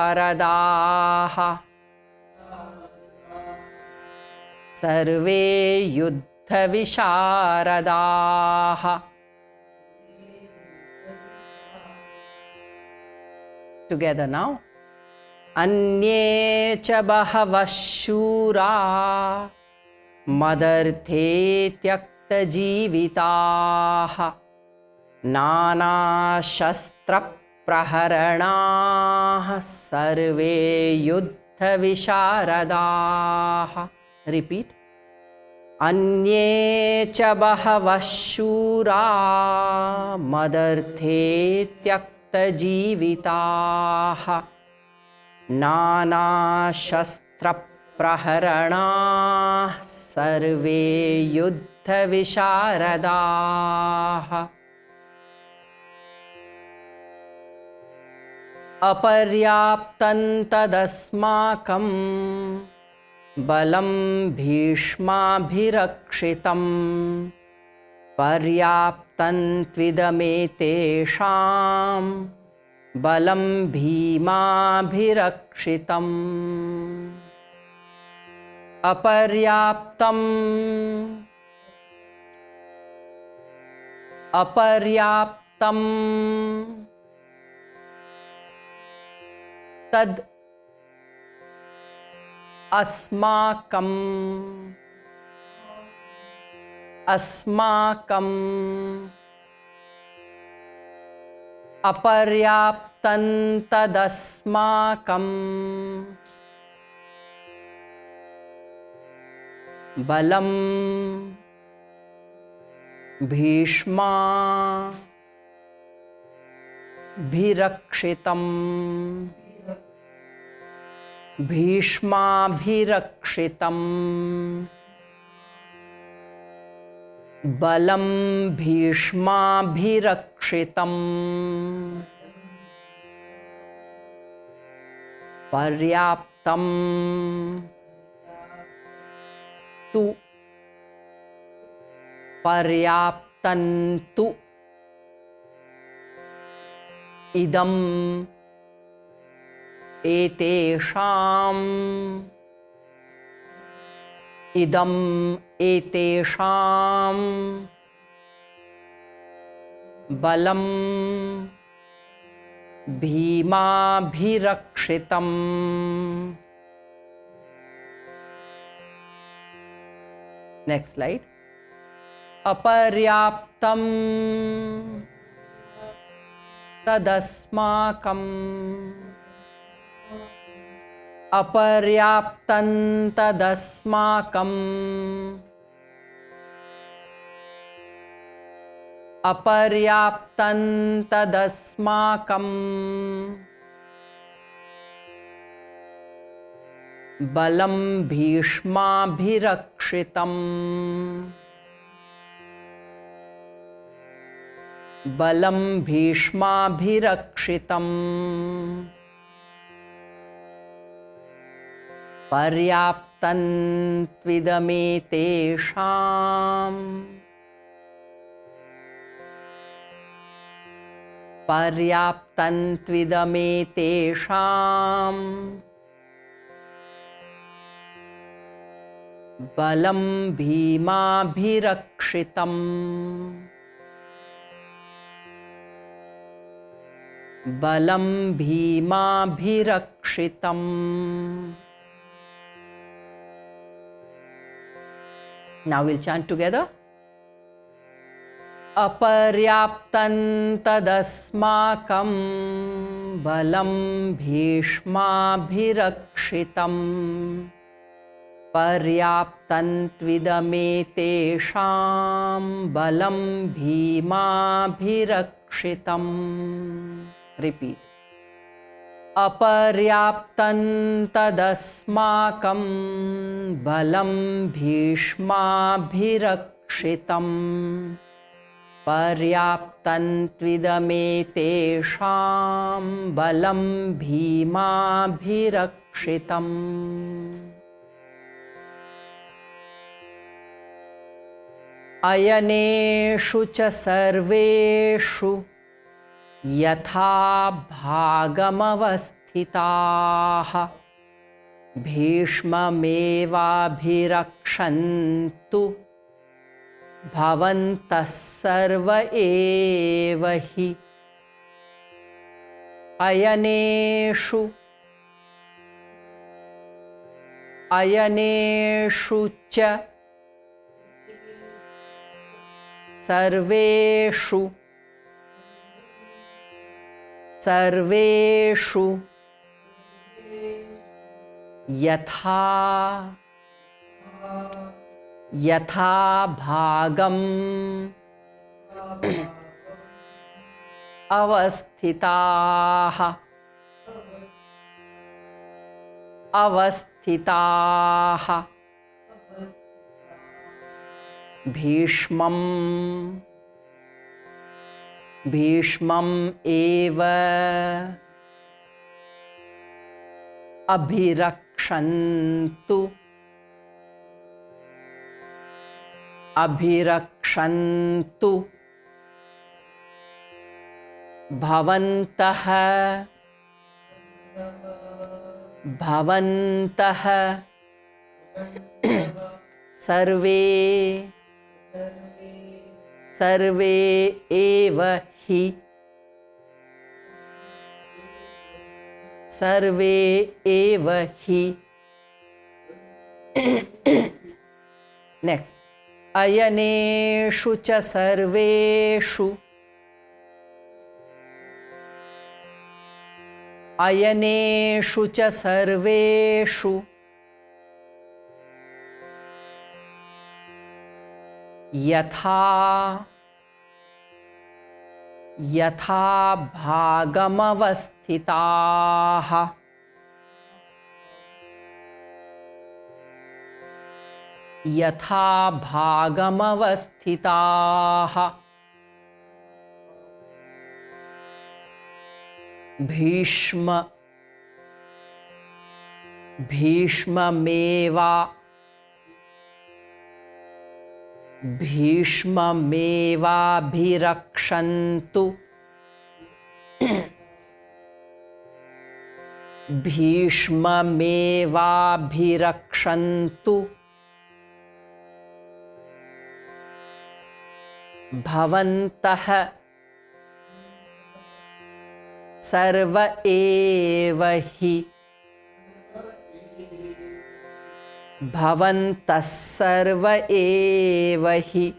विशारदाः सर्वे युद्ध विशारदाः together now अन्ये च बहवः शूरा मदर्थे त्यक्तजीविताः नानाशस्त्रप्रहरणाः सर्वे युद्धविशारदाः रिपीट अन्ये च बहवः शूरा मदर्थे त्यक्तजीविताः नानाशस्त्रप्रहरणाः सर्वे युद्धविशारदाः अपर्याप्तं तदस्माकं बलं भीष्माभिरक्षितं पर्याप्तं त्विदमेतेषां बलं भीमाभिरक्षितम् अपर्याप्तं तद अस्माकं अपर्याप्तं तदस्माकं बलं भीष्माभिरक्षितम् बलं भीष्माभिरक्षितम् पर्याप्तं तु इदम् एतेषां इदम् एतेषां बलं भीमाभिरक्षितम्। Next slide. अपर्याप्तं तदस्माकम् अपर्याप्तं तदस्माकम् अपर्याप्तं तदस्माकम् बलं भीष्माभिरक्षितम् बलं भीष्माभिरक्षितम् पर्याप्तं त्विदमेतेषाम् पर्याप्तं त्विदमेतेषाम् बलं भीमाभिरक्षितम् बलं भीमाभिरक्षितम्। Now we'll chant together. अपर्याप्तं तदस्माकं बलं भीष्माभिरक्षितम् पर्याप्तं त्विदमेतेषां बलं भीमाभिरक्षितम्। Repeat. अपर्याप्तं तदस्माकं बलं भीष्माभिरक्षितम् पर्याप्तं त्विदमेतेषां बलं भीमाभिरक्षितम्। अयनेषु च सर्वेषु यथा भागमवस्थिताः भीष्ममेवाभिरक्षन्तु भवन्तः सर्व एव हि। अयनेषु च सर्वेषु यथा भागम् अवस्थिताः भीष्मम् एव अभिरक्षन्तु भवन्तः सर्वे एव हि। नेक्स्ट। अयनेषु च सर्वेषु यथा भागमवस्थिताः भीष्ममेवाभिरक्षन्तु भवन्तः सर्व एव हि भवन्तः सर्व एव हि.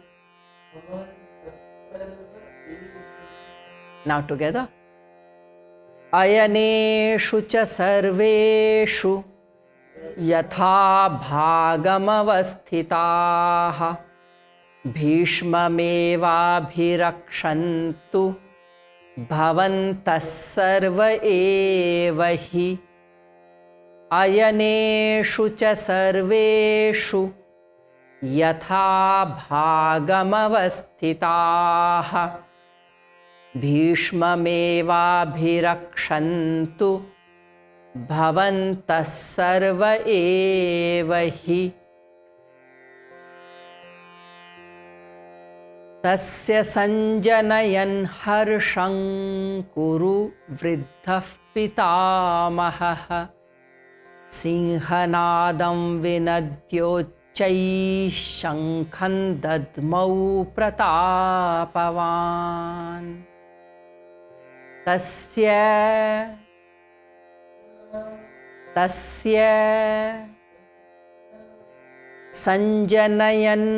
Now together. अयनेषु च सर्वेषु यथा भागमवस्थिताः भीष्ममेवाभिरक्षन्तु भवन्तः सर्व एव हि. अयनेषु च सर्वेषु यथा भागमवस्थिताः भीष्ममेवाभिरक्षन्तु भवन्तः सर्व एव हि. तस्य सञ्जनयन् हर्षं कुरु वृद्धः पितामहः सिंहनादं विनद्योच्चैः शङ्खं दद्मौ प्रतापवान्. तस्य सञ्जनयन्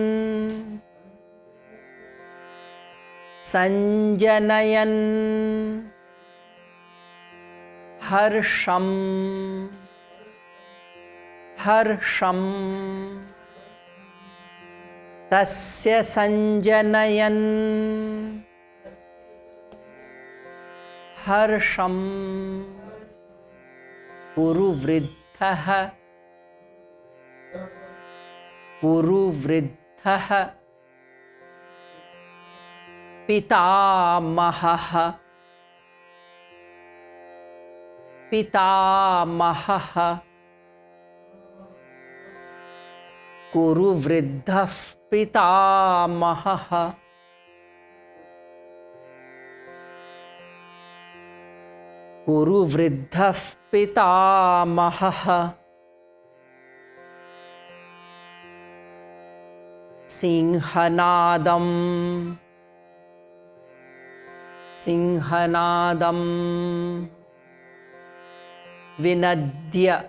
हर्षं तस्य सञ्जनयन् हर्षं कुरु वृद्धः पितामहः कुरु वृद्धः पितामहः. कुरु वृद्धः पितामहः. सिंहनादं विनद्य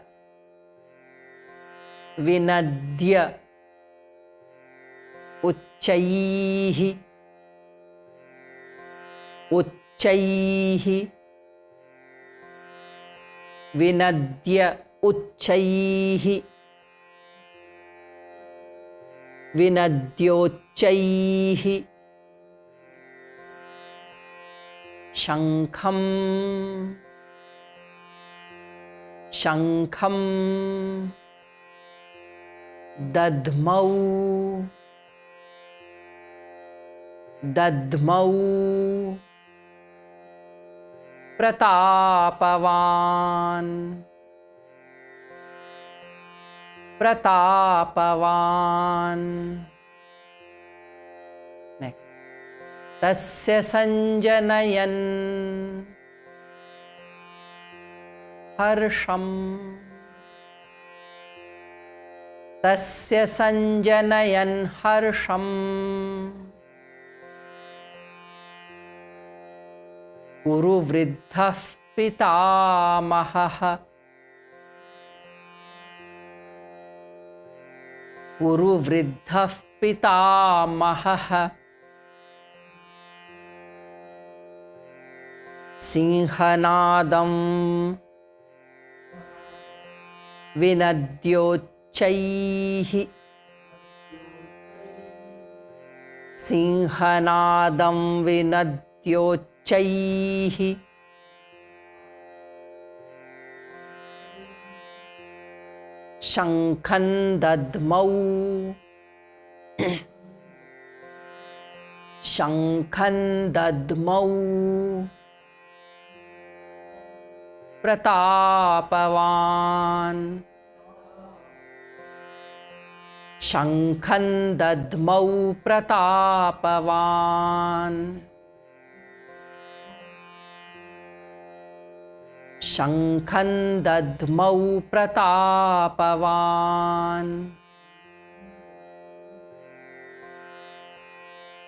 उच्चैः विनद्य उच्चैः विनद्योच्चैः शङ्खं दद्मौ प्रतापवान्. Next. तस्य सञ्जनयन् हर्षं कुरु वृद्धः पितामहः. कुरु वृद्धः पितामहः. सिंहनादं विनद्योच्चैः शङ्खं दद्मौ प्रतापवान्. शङ्खं दद्मौ प्रतापवान्. शङ्खं दद्मौ प्रतापवान्.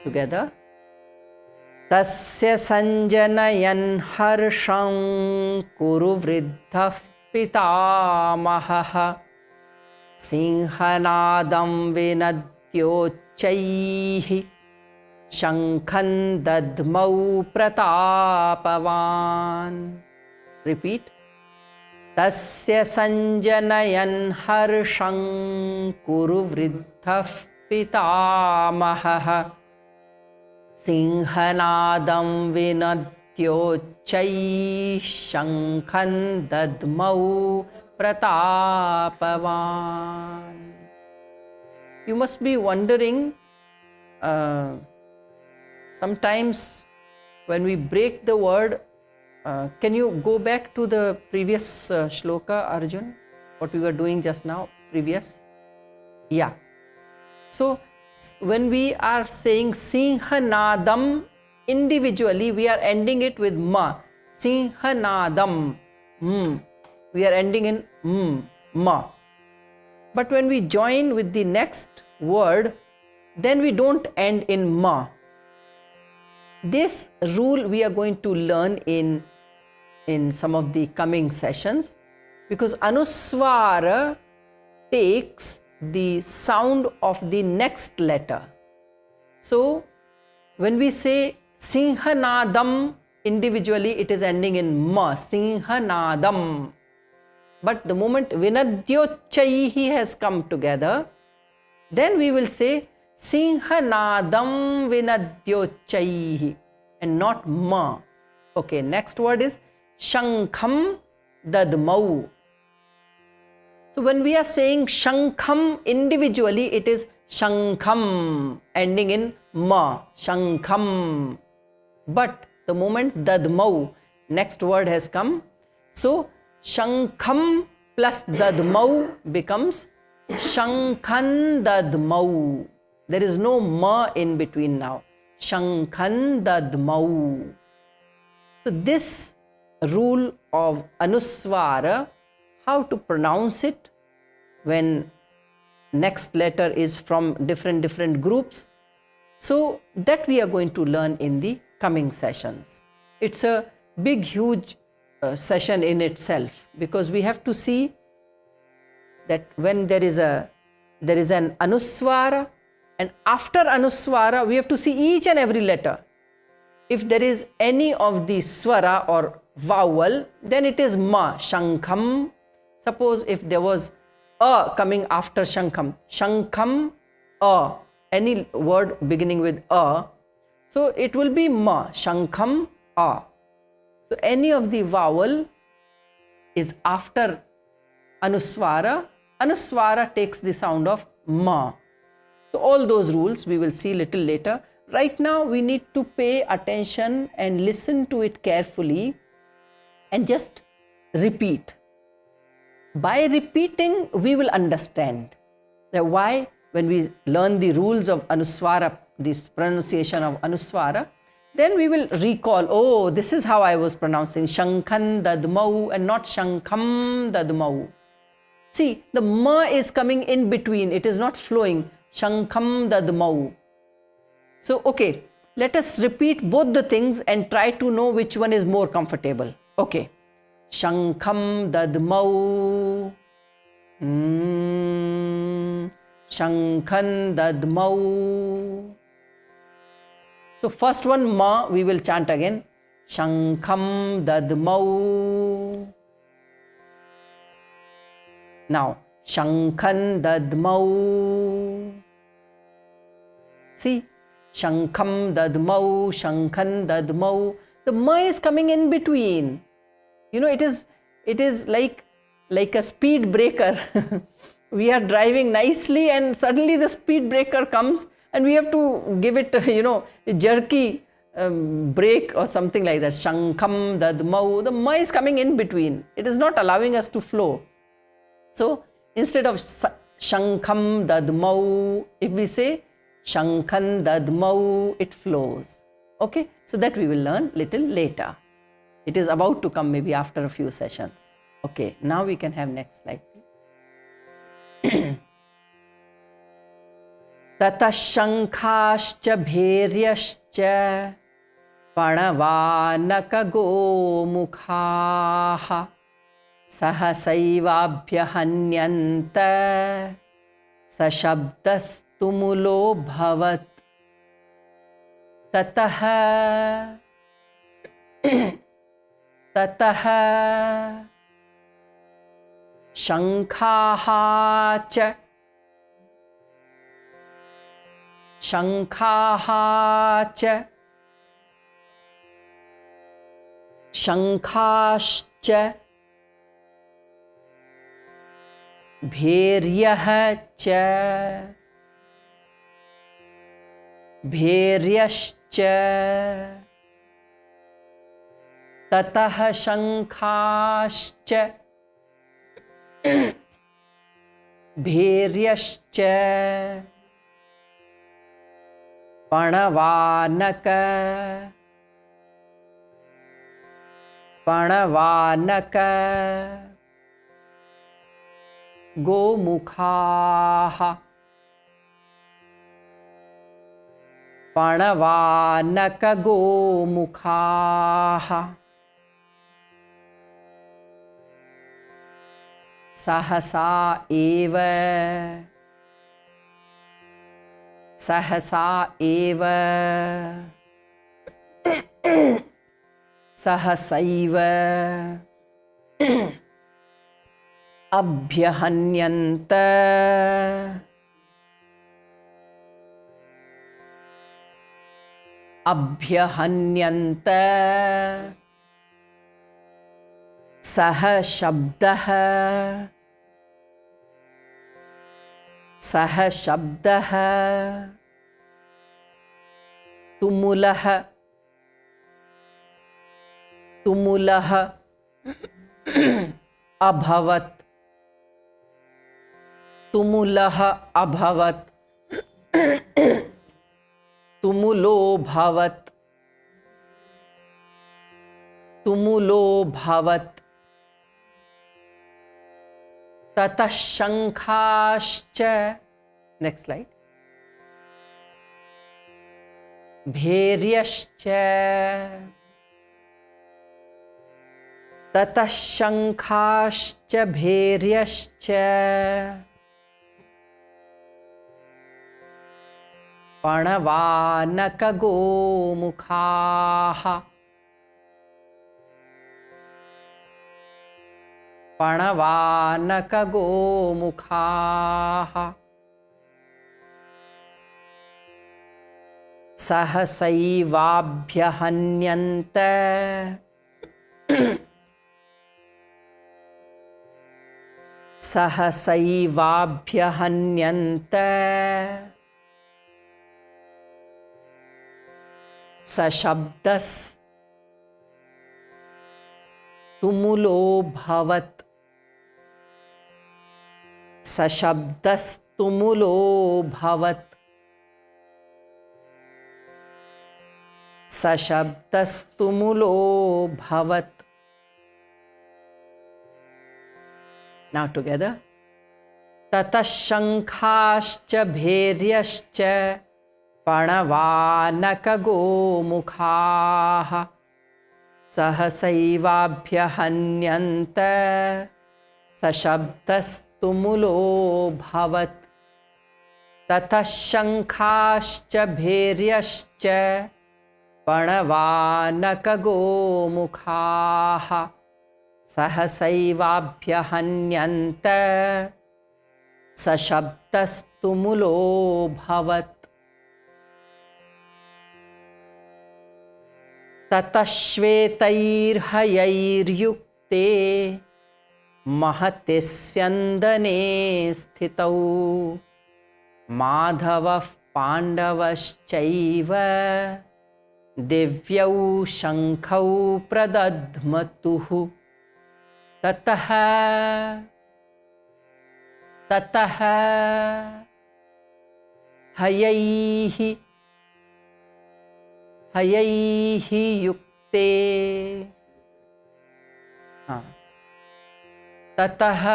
Together. Tasya sanjanayan harsham kuru vriddhah pitamahaha sinhanadam vinadyochaihi shankhan dadmau pratapavan. Repeat. Tasya sanjanayan harsham kuru vriddhah pitamahaha sinhanadam vinadyochaihi shankhan dadmau pratapavan. You must be wondering, sometimes when we break the word, can you go back to the previous shloka, Arjun? What we were doing just now, previous? Yeah. So, when we are saying Sinhanadam individually, we are ending it with ma. Sinhanadam. We are ending in ma. But when we join with the next word, then we don't end in ma. This rule we are going to learn in some of the coming sessions, because Anuswara takes the sound of the next letter. So, when we say Sinhanadam individually, it is ending in ma, Sinhanadam. But the moment Vinadyochaihi has come together, then we will say Sinhanadam Vinadyochaihi and not ma. Okay, next word is Shankham Dadmau. So when we are saying Shankham individually, it is Shankham ending in ma, Shankham. But the moment Dadmau, next word has come, so Shankham plus Dadmau becomes Shankhan Dadmau. There is no ma in between now. Shankhan Dadmau. So this rule of Anuswara, how to pronounce it when next letter is from different groups, so that we are going to learn in the coming sessions. It's a big, huge session in itself, because we have to see that when there is an Anuswara, and after Anuswara we have to see each and every letter. If there is any of the swara or vowel, then it is ma, Shankham. Suppose if there was a coming after Shankham, Shankham, a, any word beginning with a, so it will be ma, Shankham, a. So any of the vowel is after Anuswara. Anuswara takes the sound of ma. So all those rules we will see little later. Right now we need to pay attention and listen to it carefully and just repeat. By repeating, we will understand that why, when we learn the rules of Anuswara, this pronunciation of Anuswara, then we will recall, oh, this is how I was pronouncing Shankhan Dadmau and not Shankham Dadmau. See, the ma is coming in between, it is not flowing. Shankham Dadmau. So, okay, let us repeat both the things and try to know which one is more comfortable. Okay. Shankham Dadmau. Shankhan Dadmau. So first one ma we will chant again. Shankham Dadmau. Now Shankhan Dadmau. See, Shankham Dadmau, Shankhan Dadmau. The ma is coming in between. You know, it is like a speed breaker. We are driving nicely and suddenly the speed breaker comes and we have to give it, you know, a jerky brake or something like that. Shankham Dadmau. The ma is coming in between. It is not allowing us to flow. So instead of Shankham Dadmau, if we say Shankhan Dadmau, it flows. Okay, so that we will learn little later. It is about to come maybe after a few sessions. Okay, now we can have next slide, please. Tatah Shankhascha Bheryascha पणवानकगोमुखाः सहसैवाभ्यहन्यन्त सशब्दस्तुमुलोऽभवत् ततः शङ्खाः शङ्खाश्च भैर्यः च भैर्यश्च ततः शङ्खाश्च भैर्यश्च पणवानक गोमुखाः पणवानकगोमुखाः सहसा एव सहसैव अभ्यहन्यन्त सह शब्दः तुमुलः अभवत् तुमुलोऽभवत् ततः शङ्खाश्च next slide भैर्यश्च ततः शङ्खाश्च भैर्यश्च पणवानकगोमुखाः सहसैवाभ्यहन्यन्त सशब्दस्तुमुलोऽभवत् सशब्दस्तुमुलोऽभवत् Now together ततः शङ्खाश्च भैर्यश्च पणवानकगोमुखाः सहसैवाभ्यहन्यन्त सशब्दस्तुमुलोऽभवत् ततः शङ्खाश्च भैर्यश्च पणवानकगोमुखाः सहसैवाभ्यहन्यन्त सशब्दस्तुमुलोऽभवत् ततः श्वेतैर्हयैर्युक्ते महति स्यन्दने स्थितौ माधवः पाण्डवश्चैव दिव्यौ शङ्खौ प्रदध्मतुः ततः हयैः युक्ते ततः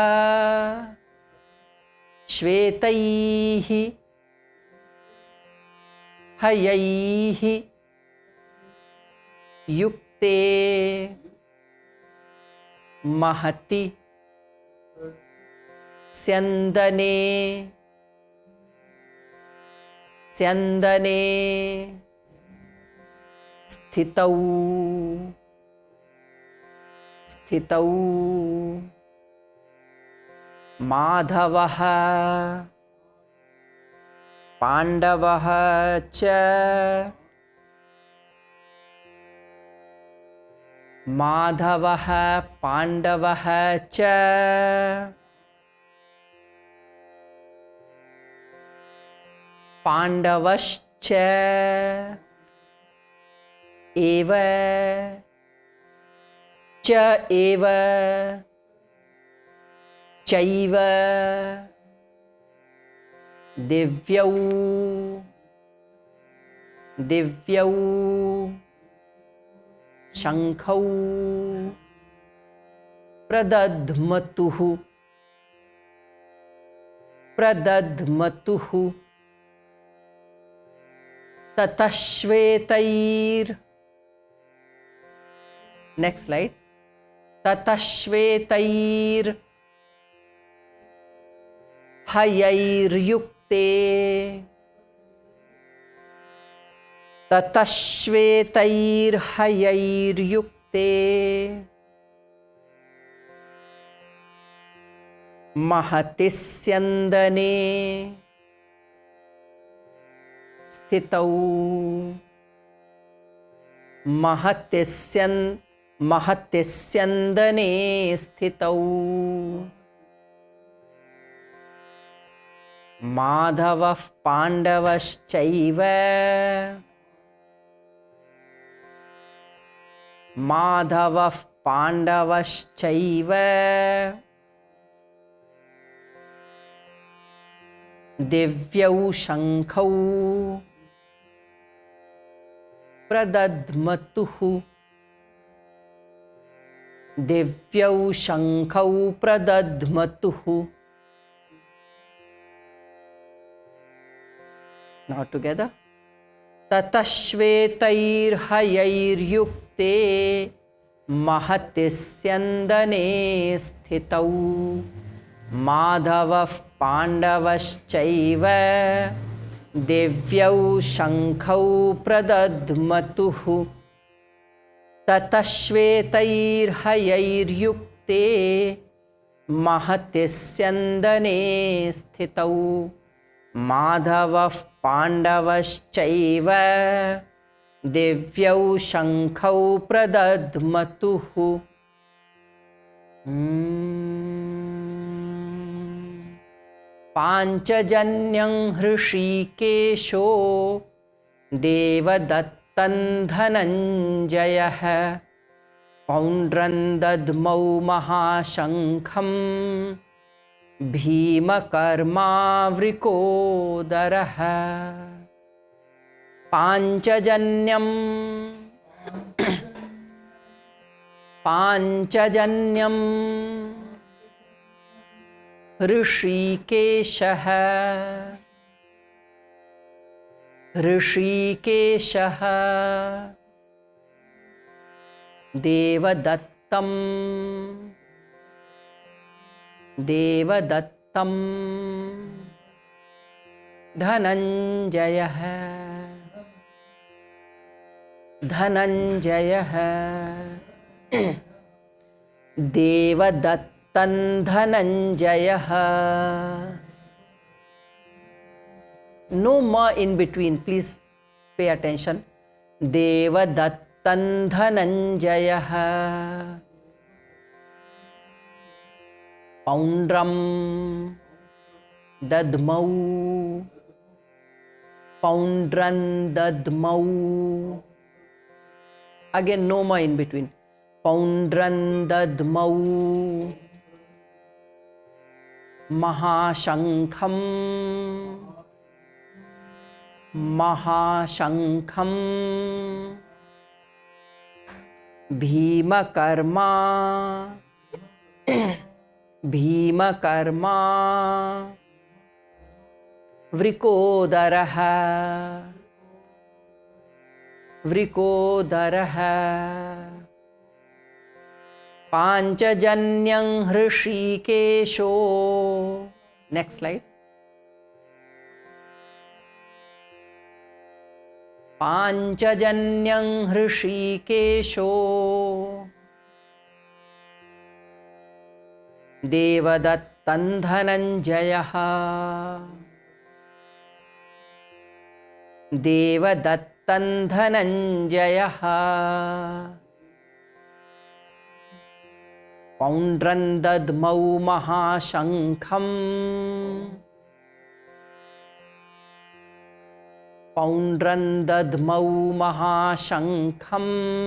श्वेतैः हयैः युक्ते महति स्यन्दने स्यन्दने स्थितौ स्थितौ माधवः पाण्डवः च माधवः पाण्डवः च पाण्डवश्च एव च एव चैव दिव्यौ दिव्यौ शंखौ प्रदध्मतुः प्रदध्मतुः ततः श्वेतैर् नेक्स्ट स्लाइड ततः श्वेतैर् हयैर्युक्ते ततः श्वेतैर्हयैर्युक्ते महति स्यन्दने स्थितौ महति स्यन्दने स्थितौ माधवः पाण्डवश्चैव माधवः पाण्डवश्चैव दिव्यौ शंखौ प्रदध्मतुः दिव्यौ शंखौ प्रदध्मतुः Now together ततः श्वेतैर्हयैर्युक्ते महति स्यन्दने स्थितौ माधवः पाण्डवश्चैव दिव्यौ शंखौ प्रदध्मतुः ततः श्वेतैर्हयैर्युक्ते महति स्यन्दने स्थितौ माधवः पाण्डवश्चैव दिव्यौ शंखौ प्रदध्मतुः पाञ्चजन्यं हृषीकेशो देवदत्तं धनञ्जयः पौण्ड्रं दद्मौ महाशंखं भीमकर्मावृकोदरः पाञ्चजन्यं पाञ्चजन्यं ऋषिकेशः ऋषिकेशः देवदत्तं देवदत्तं धनञ्जयः धनञ्जयः देवदत्तं धनञ्जयः no ma in between, please pay attention. देवदत्तं धनञ्जयः पौण्ड्रं दद्मौ पौण्ड्रं दद्मौ again no ma in between. पौण्ड्रं दद्मौ महाशंखं महाशंखं भीमकर्मा भीमकर्मा वृकोदरः वृकोदरः पाञ्चजन्यं हृषीकेशो. Next slide. पाञ्चजन्यं हृषीकेशो देवदत्तं धनञ्जयः. देवदत्तं धनञ्जयः पौण्ड्रं दद्मौ महाशङ्खम्. पौण्ड्रं दद्मौ महाशङ्खम्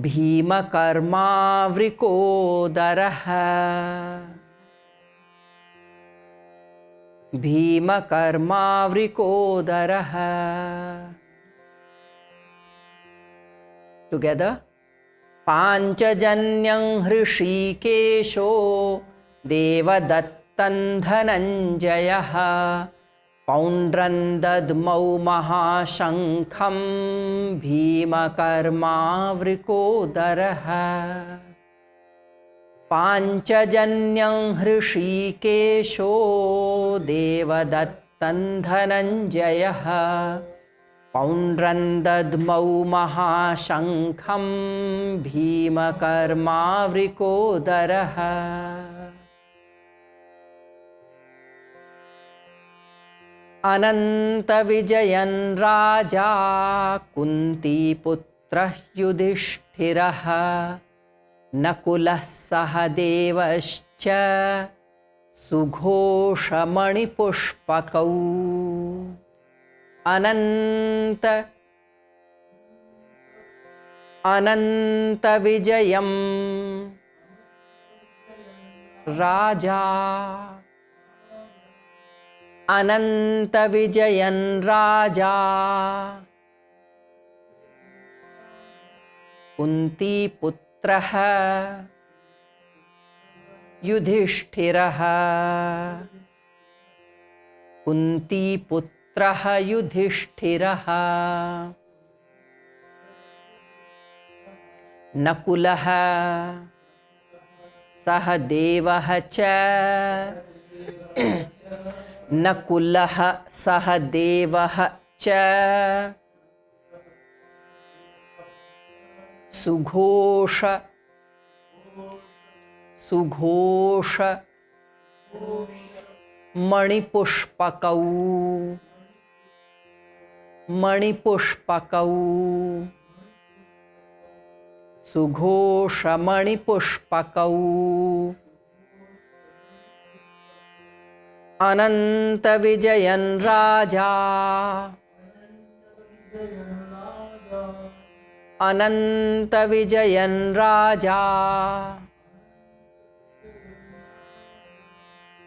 भीमकर्मावृकोदरः. भीमकर्मावृकोदरः. टुगेदर. पाञ्चजन्यं हृषीकेशो देवदत्तं धनञ्जयः पौण्ड्रं दद्मौ महाशङ्खं भीमकर्मावृकोदरः. पाञ्चजन्यं हृषीकेशो देवदत्तं धनञ्जयः पौण्ड्रं दद्मौ महाशङ्खं भीमकर्मावृकोदरः. अनन्तविजयन् राजा कुन्तीपुत्रः युधिष्ठिरः नकुलः सहदेवश्च सुघोषमणिपुष्पकौ. अनन्तविजयं राजा. अनन्तविजयन् राजा कुन्तीपुत्रः युधिष्ठिरः. कुन्तीपुत्रः युधिष्ठिरः नकुलः सहदेवः च. नकुलः सहदेवः च सुघोष मणिपुष्पकौ. मणिपुष्पकौ सुघोषमणिपुष्पकौ. अनन्तविजयन् राजा. अनन्तविजयन् राजा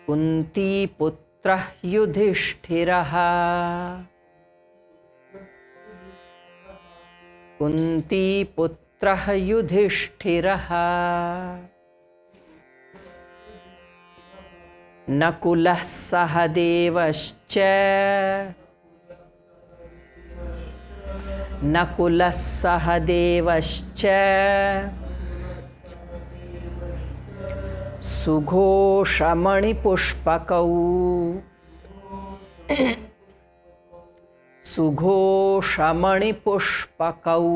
कुन्तीपुत्रः युधिष्ठिरः. कुन्तीपुत्रः युधिष्ठिरः नकुलः सहदेवश्च. नकुलः सहदेवश्च सुघोषमणिपुष्पकौ. सुघोषमणिपुष्पकौ.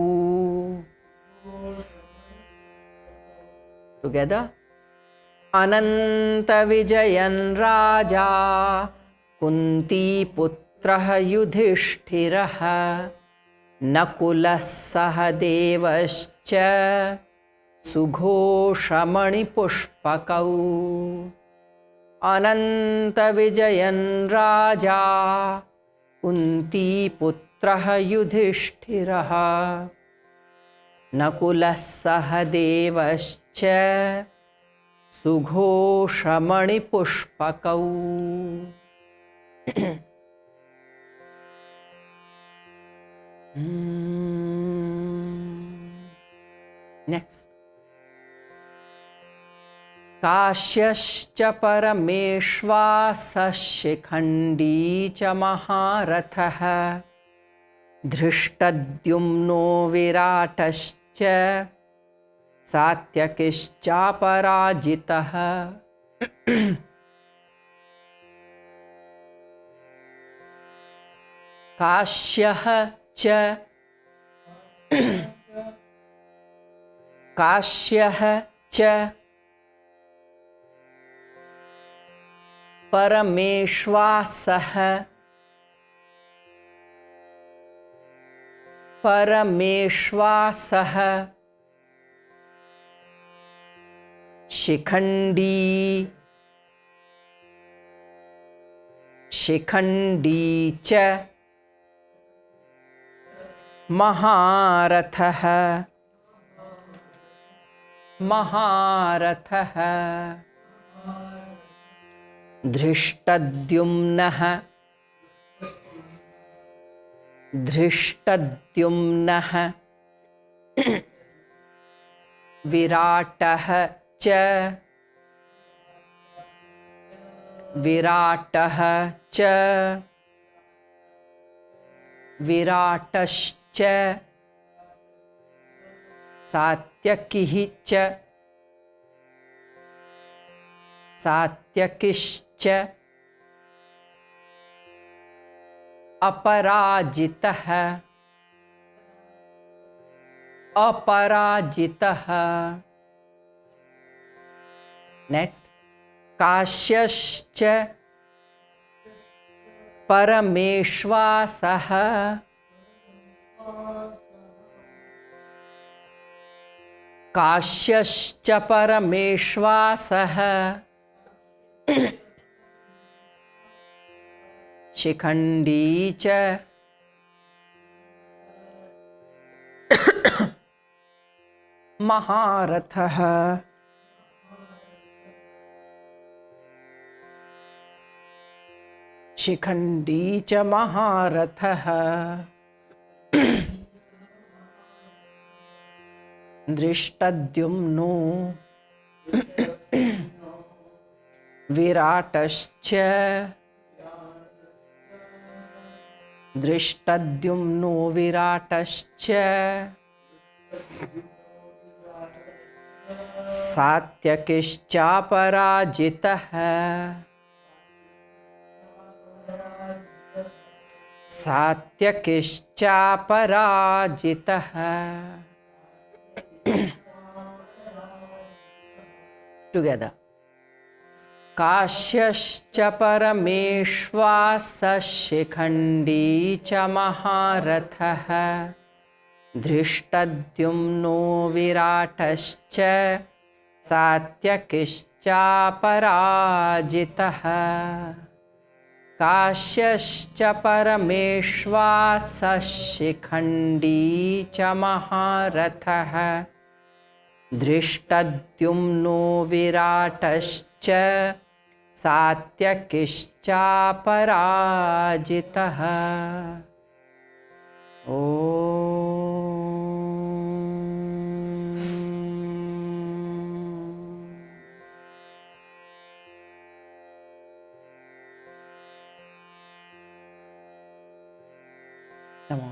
टुगेदर. अनन्तविजयन् राजा कुन्तीपुत्रः युधिष्ठिरः नकुलः सहदेवश्च सुघोषमणिपुष्पकौ. अनन्तविजयन् राजा कुन्तीपुत्रः युधिष्ठिरः नकुलः सहदेवश्च सुघोषमणिपुष्पकौ. Next. काश्यश्च परमेश्वासः शिखण्डी च महारथः धृष्टद्युम्नो विराटश्च सात्यकिश्चापराजितः। काश्यः च परमेश्वासः शिखण्डी च महारथः धृष्टद्युम्नः विराटः विराटश्च सात्यकिश्च अपराजितः नेक्स्ट काश्यश्च परमेश्वासः शिखण्डी च महारथः शिखण्डी च महारथः धृष्टद्युम्नो विराटश्च सात्यकिश्चापराजितः together काश्यश्च परमेश्वासः शिखण्डी च महारथः धृष्टद्युम्नो विराटश्च सात्यकिश्चापराजितः काश्यश्च परमेश्वासः शिखण्डी च महारथः धृष्टद्युम्नो विराटश्च सात्यकिश्चापराजितः। नमो।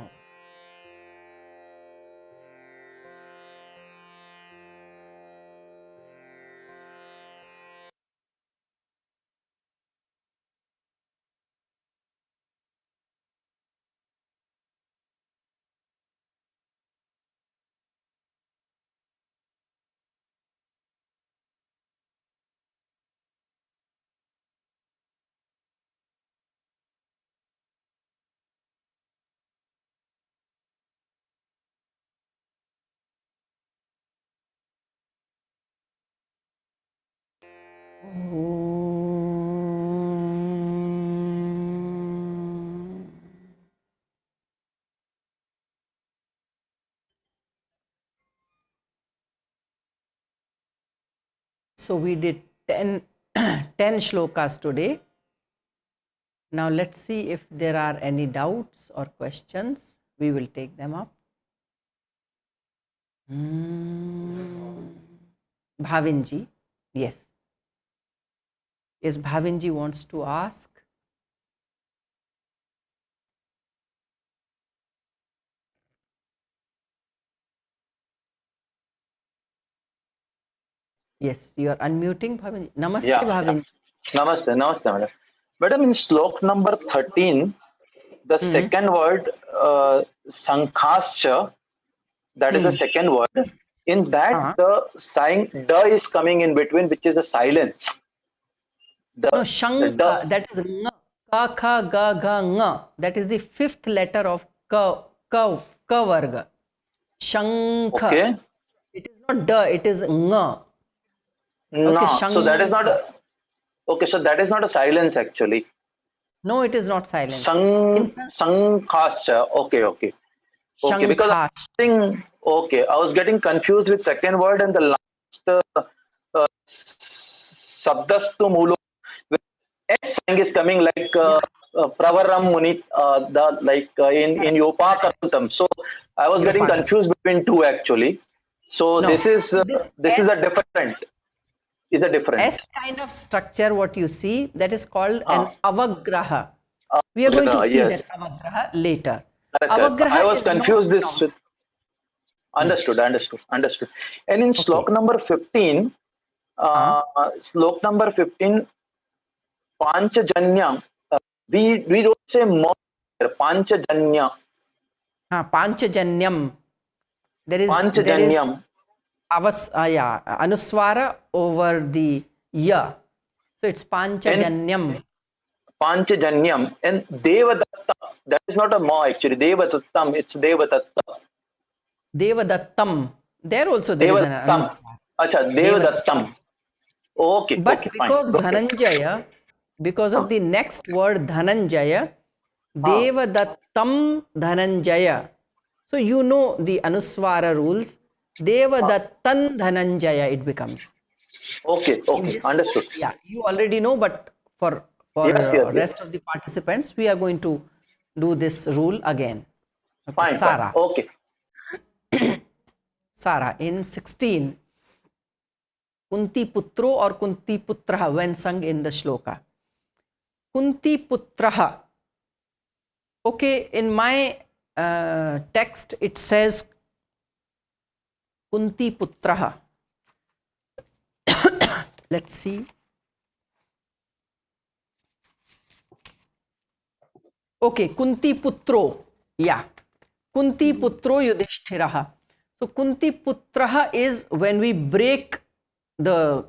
So we did 10 shlokas today. Now let's see if there are any doubts or questions. We will take them up. Bhavinji, yes. Yes, Bhavinji wants to ask. Yes, you are unmuting, Bhavinji. Namaste, Yeah, Bhavinji. namaste, namaste, madam. Madam, in slok number 13, the second word, sankhascha, that is the second word. In that, the sign da is coming in between, which is a silence. No, The da. Shankha, that is ng. Ka, kha, ga, ga, ng. That is the fifth letter of ka varga. Shankha. Okay. It is not da, it is ng. Okay, No. So that is not. shankha. Okay. So that is not a silence actually. No, it is not silence. In Sankhascha. Okay. Okay. Okay. Because shankha. okay, I was getting confused with second word and the last sabdastu mulo. S sang is coming like Yeah, Pravaram Munit, the like in correct, correct. Yopakartam. So I was getting Yopakartam. confused between two actually. So No, this this is S, a different. Is a different. S kind of structure, what you see, that is called an Ah, avagraha. We are going to see yes, that avagraha later. correct, correct. I Avagraha was is not confused this with pronounced. understood, understood, understood. And in Okay. slok number 15, Uh, slok number 15, Panchajanya. We don't say more. Panchajanya. Panchajanyam. There is Panchajanyam. yeah, anuswara over the ya. So it's And Panchajanyam. Panchajanyam. And Devadatta. That is not a ma actually. Devadattam. It's Devadatta. Devadattam. There also there is an Devadattam. anuswara. Acha, Devadattam. Devadattam. Okay, But okay, fine. because Got it. Dhananjaya, because of Huh. the next word Dhananjaya, Huh. Devadattam Dhananjaya. So you know the Anuswara rules. Devadattan Dhananjaya it becomes. Okay, In okay. this Understood. case, yeah, you already know, but for Yes, yes, yes. rest of the participants, we are going to do this rule again. Okay, Fine, fine. Sara. Okay. Sara, in 16, Kunti Putro or Kunti Putraha when sung in the shloka. Kunti Putraha. Okay, in my text it says Kunti Putraha. Let's see. Okay, Kunti Putro. Yeah. Kunti Putro Yudhishthiraha. So Kunti Putraha is when we break the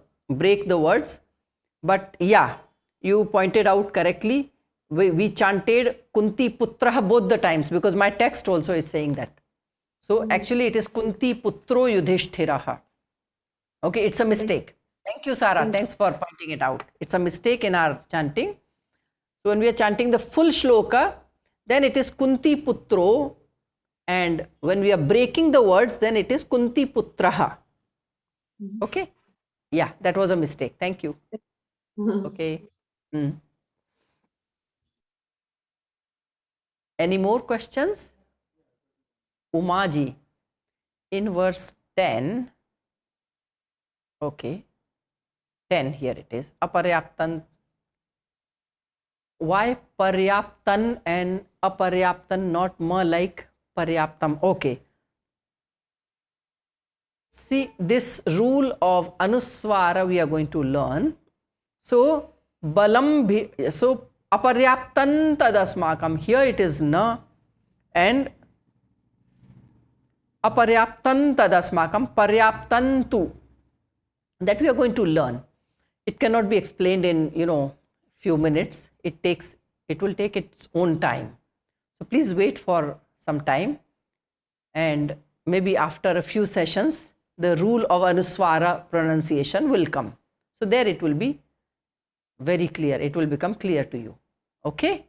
words. But yeah, you pointed out correctly. We chanted Kunti Putraha both the times because my text also is saying that. So actually it is Kunti Putro Yudhishthiraha. Okay, it's a mistake. Thank you, Sara. Thanks for pointing it out. It's a mistake in our chanting. So when we are chanting the full shloka, then it is Kunti Putro, and when we are breaking the words, then it is Kunti Putraha. Okay? Yeah, that was a mistake. Thank you. Okay. Any more questions? Umaji, in verse 10, okay, 10 here it is. Aparyaptan. Why Paryaptan and Aparyaptan, not ma like Paryaptam? Okay. See, this rule of Anuswara we are going to learn. So, Balam, so Aparyaptan tadasmakam. Here it is na, and Aparyaptan tadasmakam, Paryaptantu. That we are going to learn. It cannot be explained in, few minutes. It will take its own time. So please wait for some time, and maybe after a few sessions, the rule of Anuswara pronunciation will come. So there it will be very clear. It will become clear to you. Okay?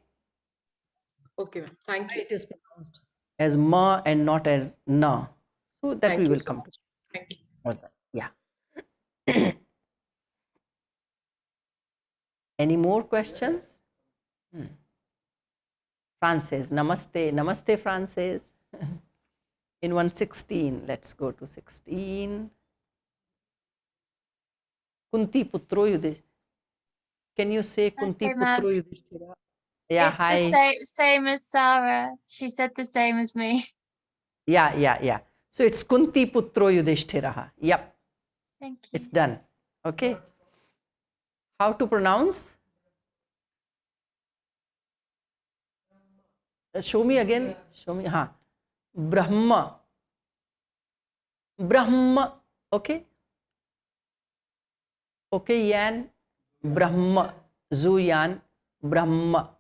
Okay, ma'am. Thank you. It is pronounced as ma and not as na. So that Thank we you will so come much. Thank you. to. Yeah. Any more questions? Francis, namaste. Namaste, Francis. In 116, let's go to 16. Kunti Putro Yudish. Can you say Kunti Okay, ma'am. Putro Yudhishthira? Yeah, It's hi. the same as Sarah. She said the same as me. Yeah. So it's Kunti Putro Yudhishthira. Yep, Thank it's you. done. Okay. How to pronounce? Show me again. Show me. Ha. Brahma. Brahma. Okay. Okay, Yan. Brahma. Zuyan. Brahma.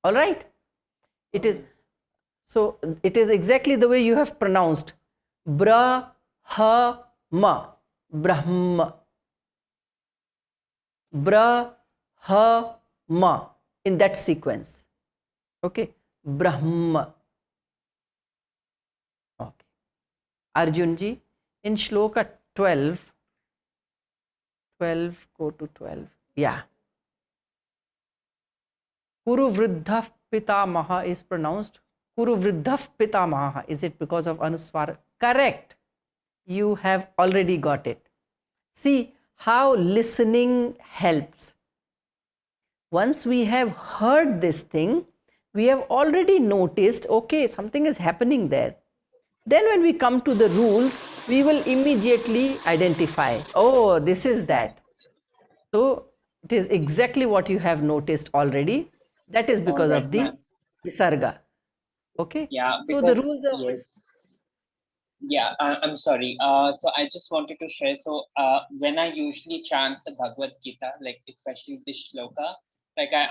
All right. It is. So it is exactly the way you have pronounced. Brahma. Brahma. Brahma. In that sequence. Okay. Brahma. Okay. Arjun ji, in shloka 12, go to 12. Yeah. Kuru Vriddha Pitamaha is pronounced Kuru Vriddha Pitamaha. Is it because of Anuswara? Correct. You have already got it. See how listening helps. Once we have heard this thing, we have already noticed, okay, something is happening there. Then when we come to the rules, we will immediately identify, oh, this is that. So it is exactly what you have noticed already. That is because Alright, of the ma'am. Visarga. Okay. Yeah, So because the rules of yes. Yeah, I'm sorry. So I just wanted to share. So when I usually chant the Bhagavad Gita, like especially this shloka, like I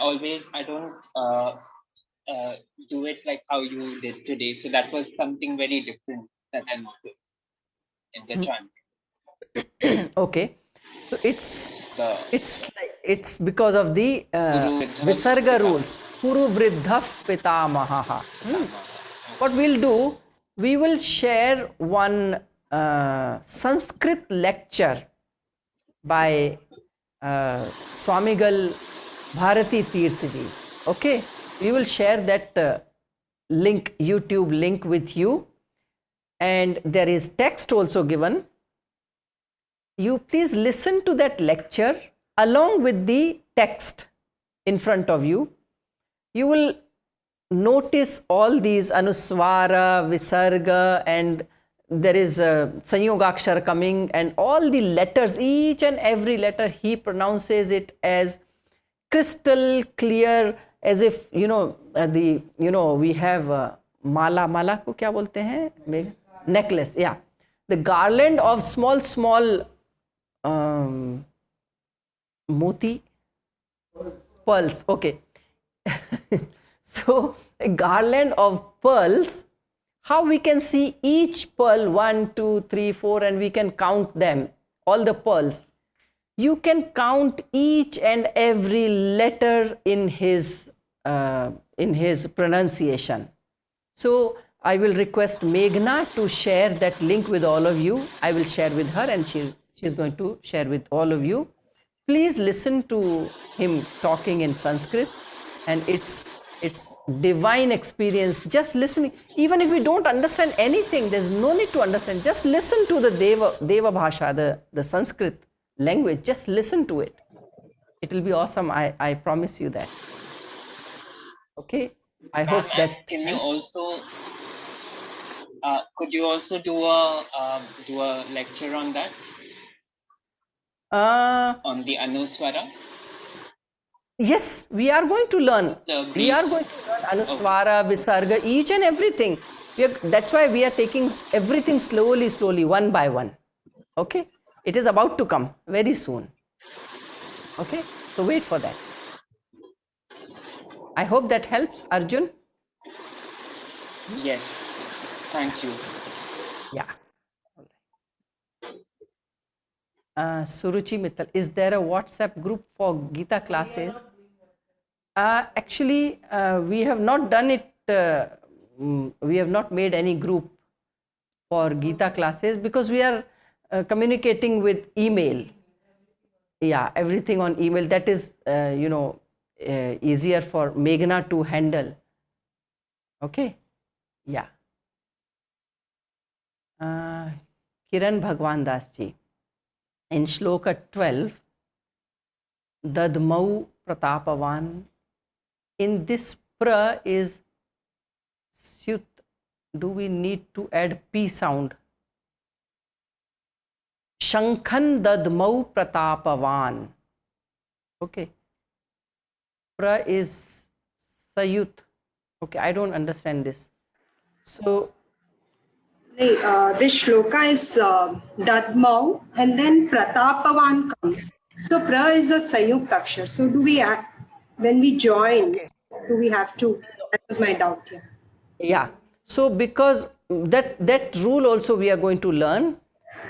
don't do it like how you did today. So that was something very different that I noticed in the chant. okay. So it's The it's because of the Kuru Vriddha Visarga Pitamaha. rules. Kuru Vriddha Pitamaha. What we'll do, we will share one Sanskrit lecture by Swamigal Bharati Tirthji. Okay, we will share that link, YouTube link with you, and there is text also given. You please listen to that lecture along with the text in front of you. You will notice all these Anuswara, Visarga, and there is a Sanyogakshar coming, and all the letters, each and every letter, he pronounces it as crystal clear, as if, we have mala ko kya bolte hain? Necklace, yeah. The garland of small moti, pearls, okay. So a garland of pearls, how we can see each pearl, 1, 2, 3, 4, and we can count them, all the pearls. You can count each and every letter in his pronunciation. So I will request Meghna to share that link with all of you. I will share with her, and she is going to share with all of you. Please listen to him talking in Sanskrit, and it's divine experience. Just listening, even if we don't understand anything, there's no need to understand. Just listen to the Deva Bhasha, the Sanskrit language. Just listen to it. It will be awesome. I promise you that. Okay. I hope Ma'am, that. can you also could you also do a lecture on that, on the Anuswara? Yes, we are going to learn. We are brief- going to learn Anuswara, Visarga, each and everything. That's why we are taking everything slowly, one by one. Okay? It is about to come very soon. Okay? So wait for that. I hope that helps, Arjun. Yes. Thank you. Yeah. Suruchi Mittal, is there a WhatsApp group for Gita classes? Actually, we have not done it. We have not made any group for Gita classes because we are communicating with email. Yeah, everything on email. That is, easier for Meghna to handle. Okay. Yeah. Kiran Bhagwan Das ji, in shloka 12, Dadmau Pratapavan. In this pra is syut. Do we need to add P sound? Shankhan Dadmau Pratapavan. Okay. Pra is sayut. Okay, I don't understand this. So, This shloka is Dadmau and then Pratapavan comes. So pra is a Sayukt Akshar. So do we, when we join, do we have to? That was my doubt here. yeah. So because that rule also we are going to learn.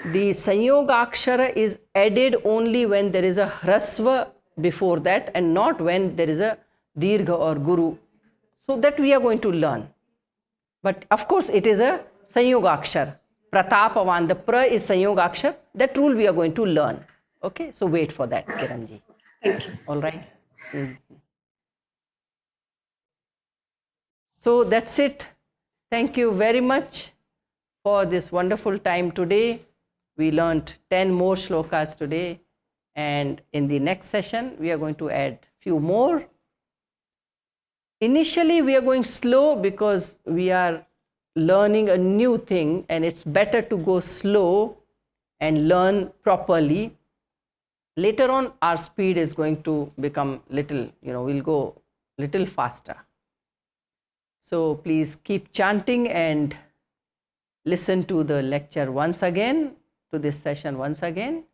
The Sanyoga Akshara is added only when there is a Hrasva before that and not when there is a Dirgha or Guru. So that we are going to learn. But of course it is a Sanyoga Akshar. Pratapavan, the pra is Sanyoga Akshar. That rule we are going to learn. Okay, so wait for that, Kiranji. Thank you. All right. So that's it. Thank you very much for this wonderful time today. We learned 10 more shlokas today, and in the next session we are going to add few more. Initially we are going slow because we are learning a new thing, and it's better to go slow and learn properly. Later on our speed is going to become little, we'll go little faster. So please keep chanting and listen to the lecture once again, to this session once again,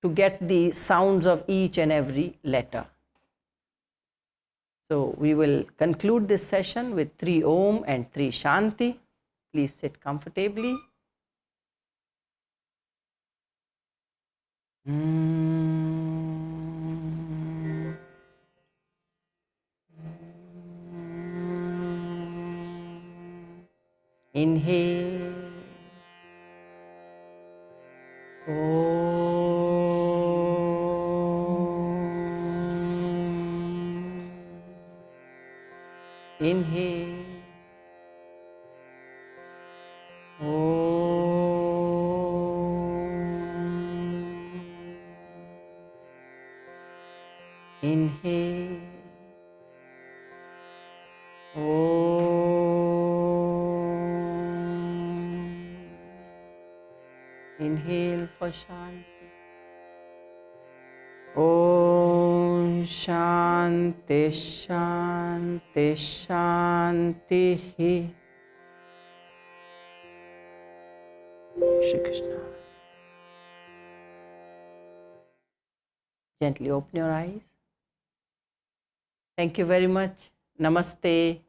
to get the sounds of each and every letter. So we will conclude this session with 3 Om and 3 Shanti. Please sit comfortably. Inhale. Inhale. Inhale. Inhale for Shanti. Om Shanti Shanti Shanti. Shri Krishna. Gently open your eyes. Thank you very much. Namaste.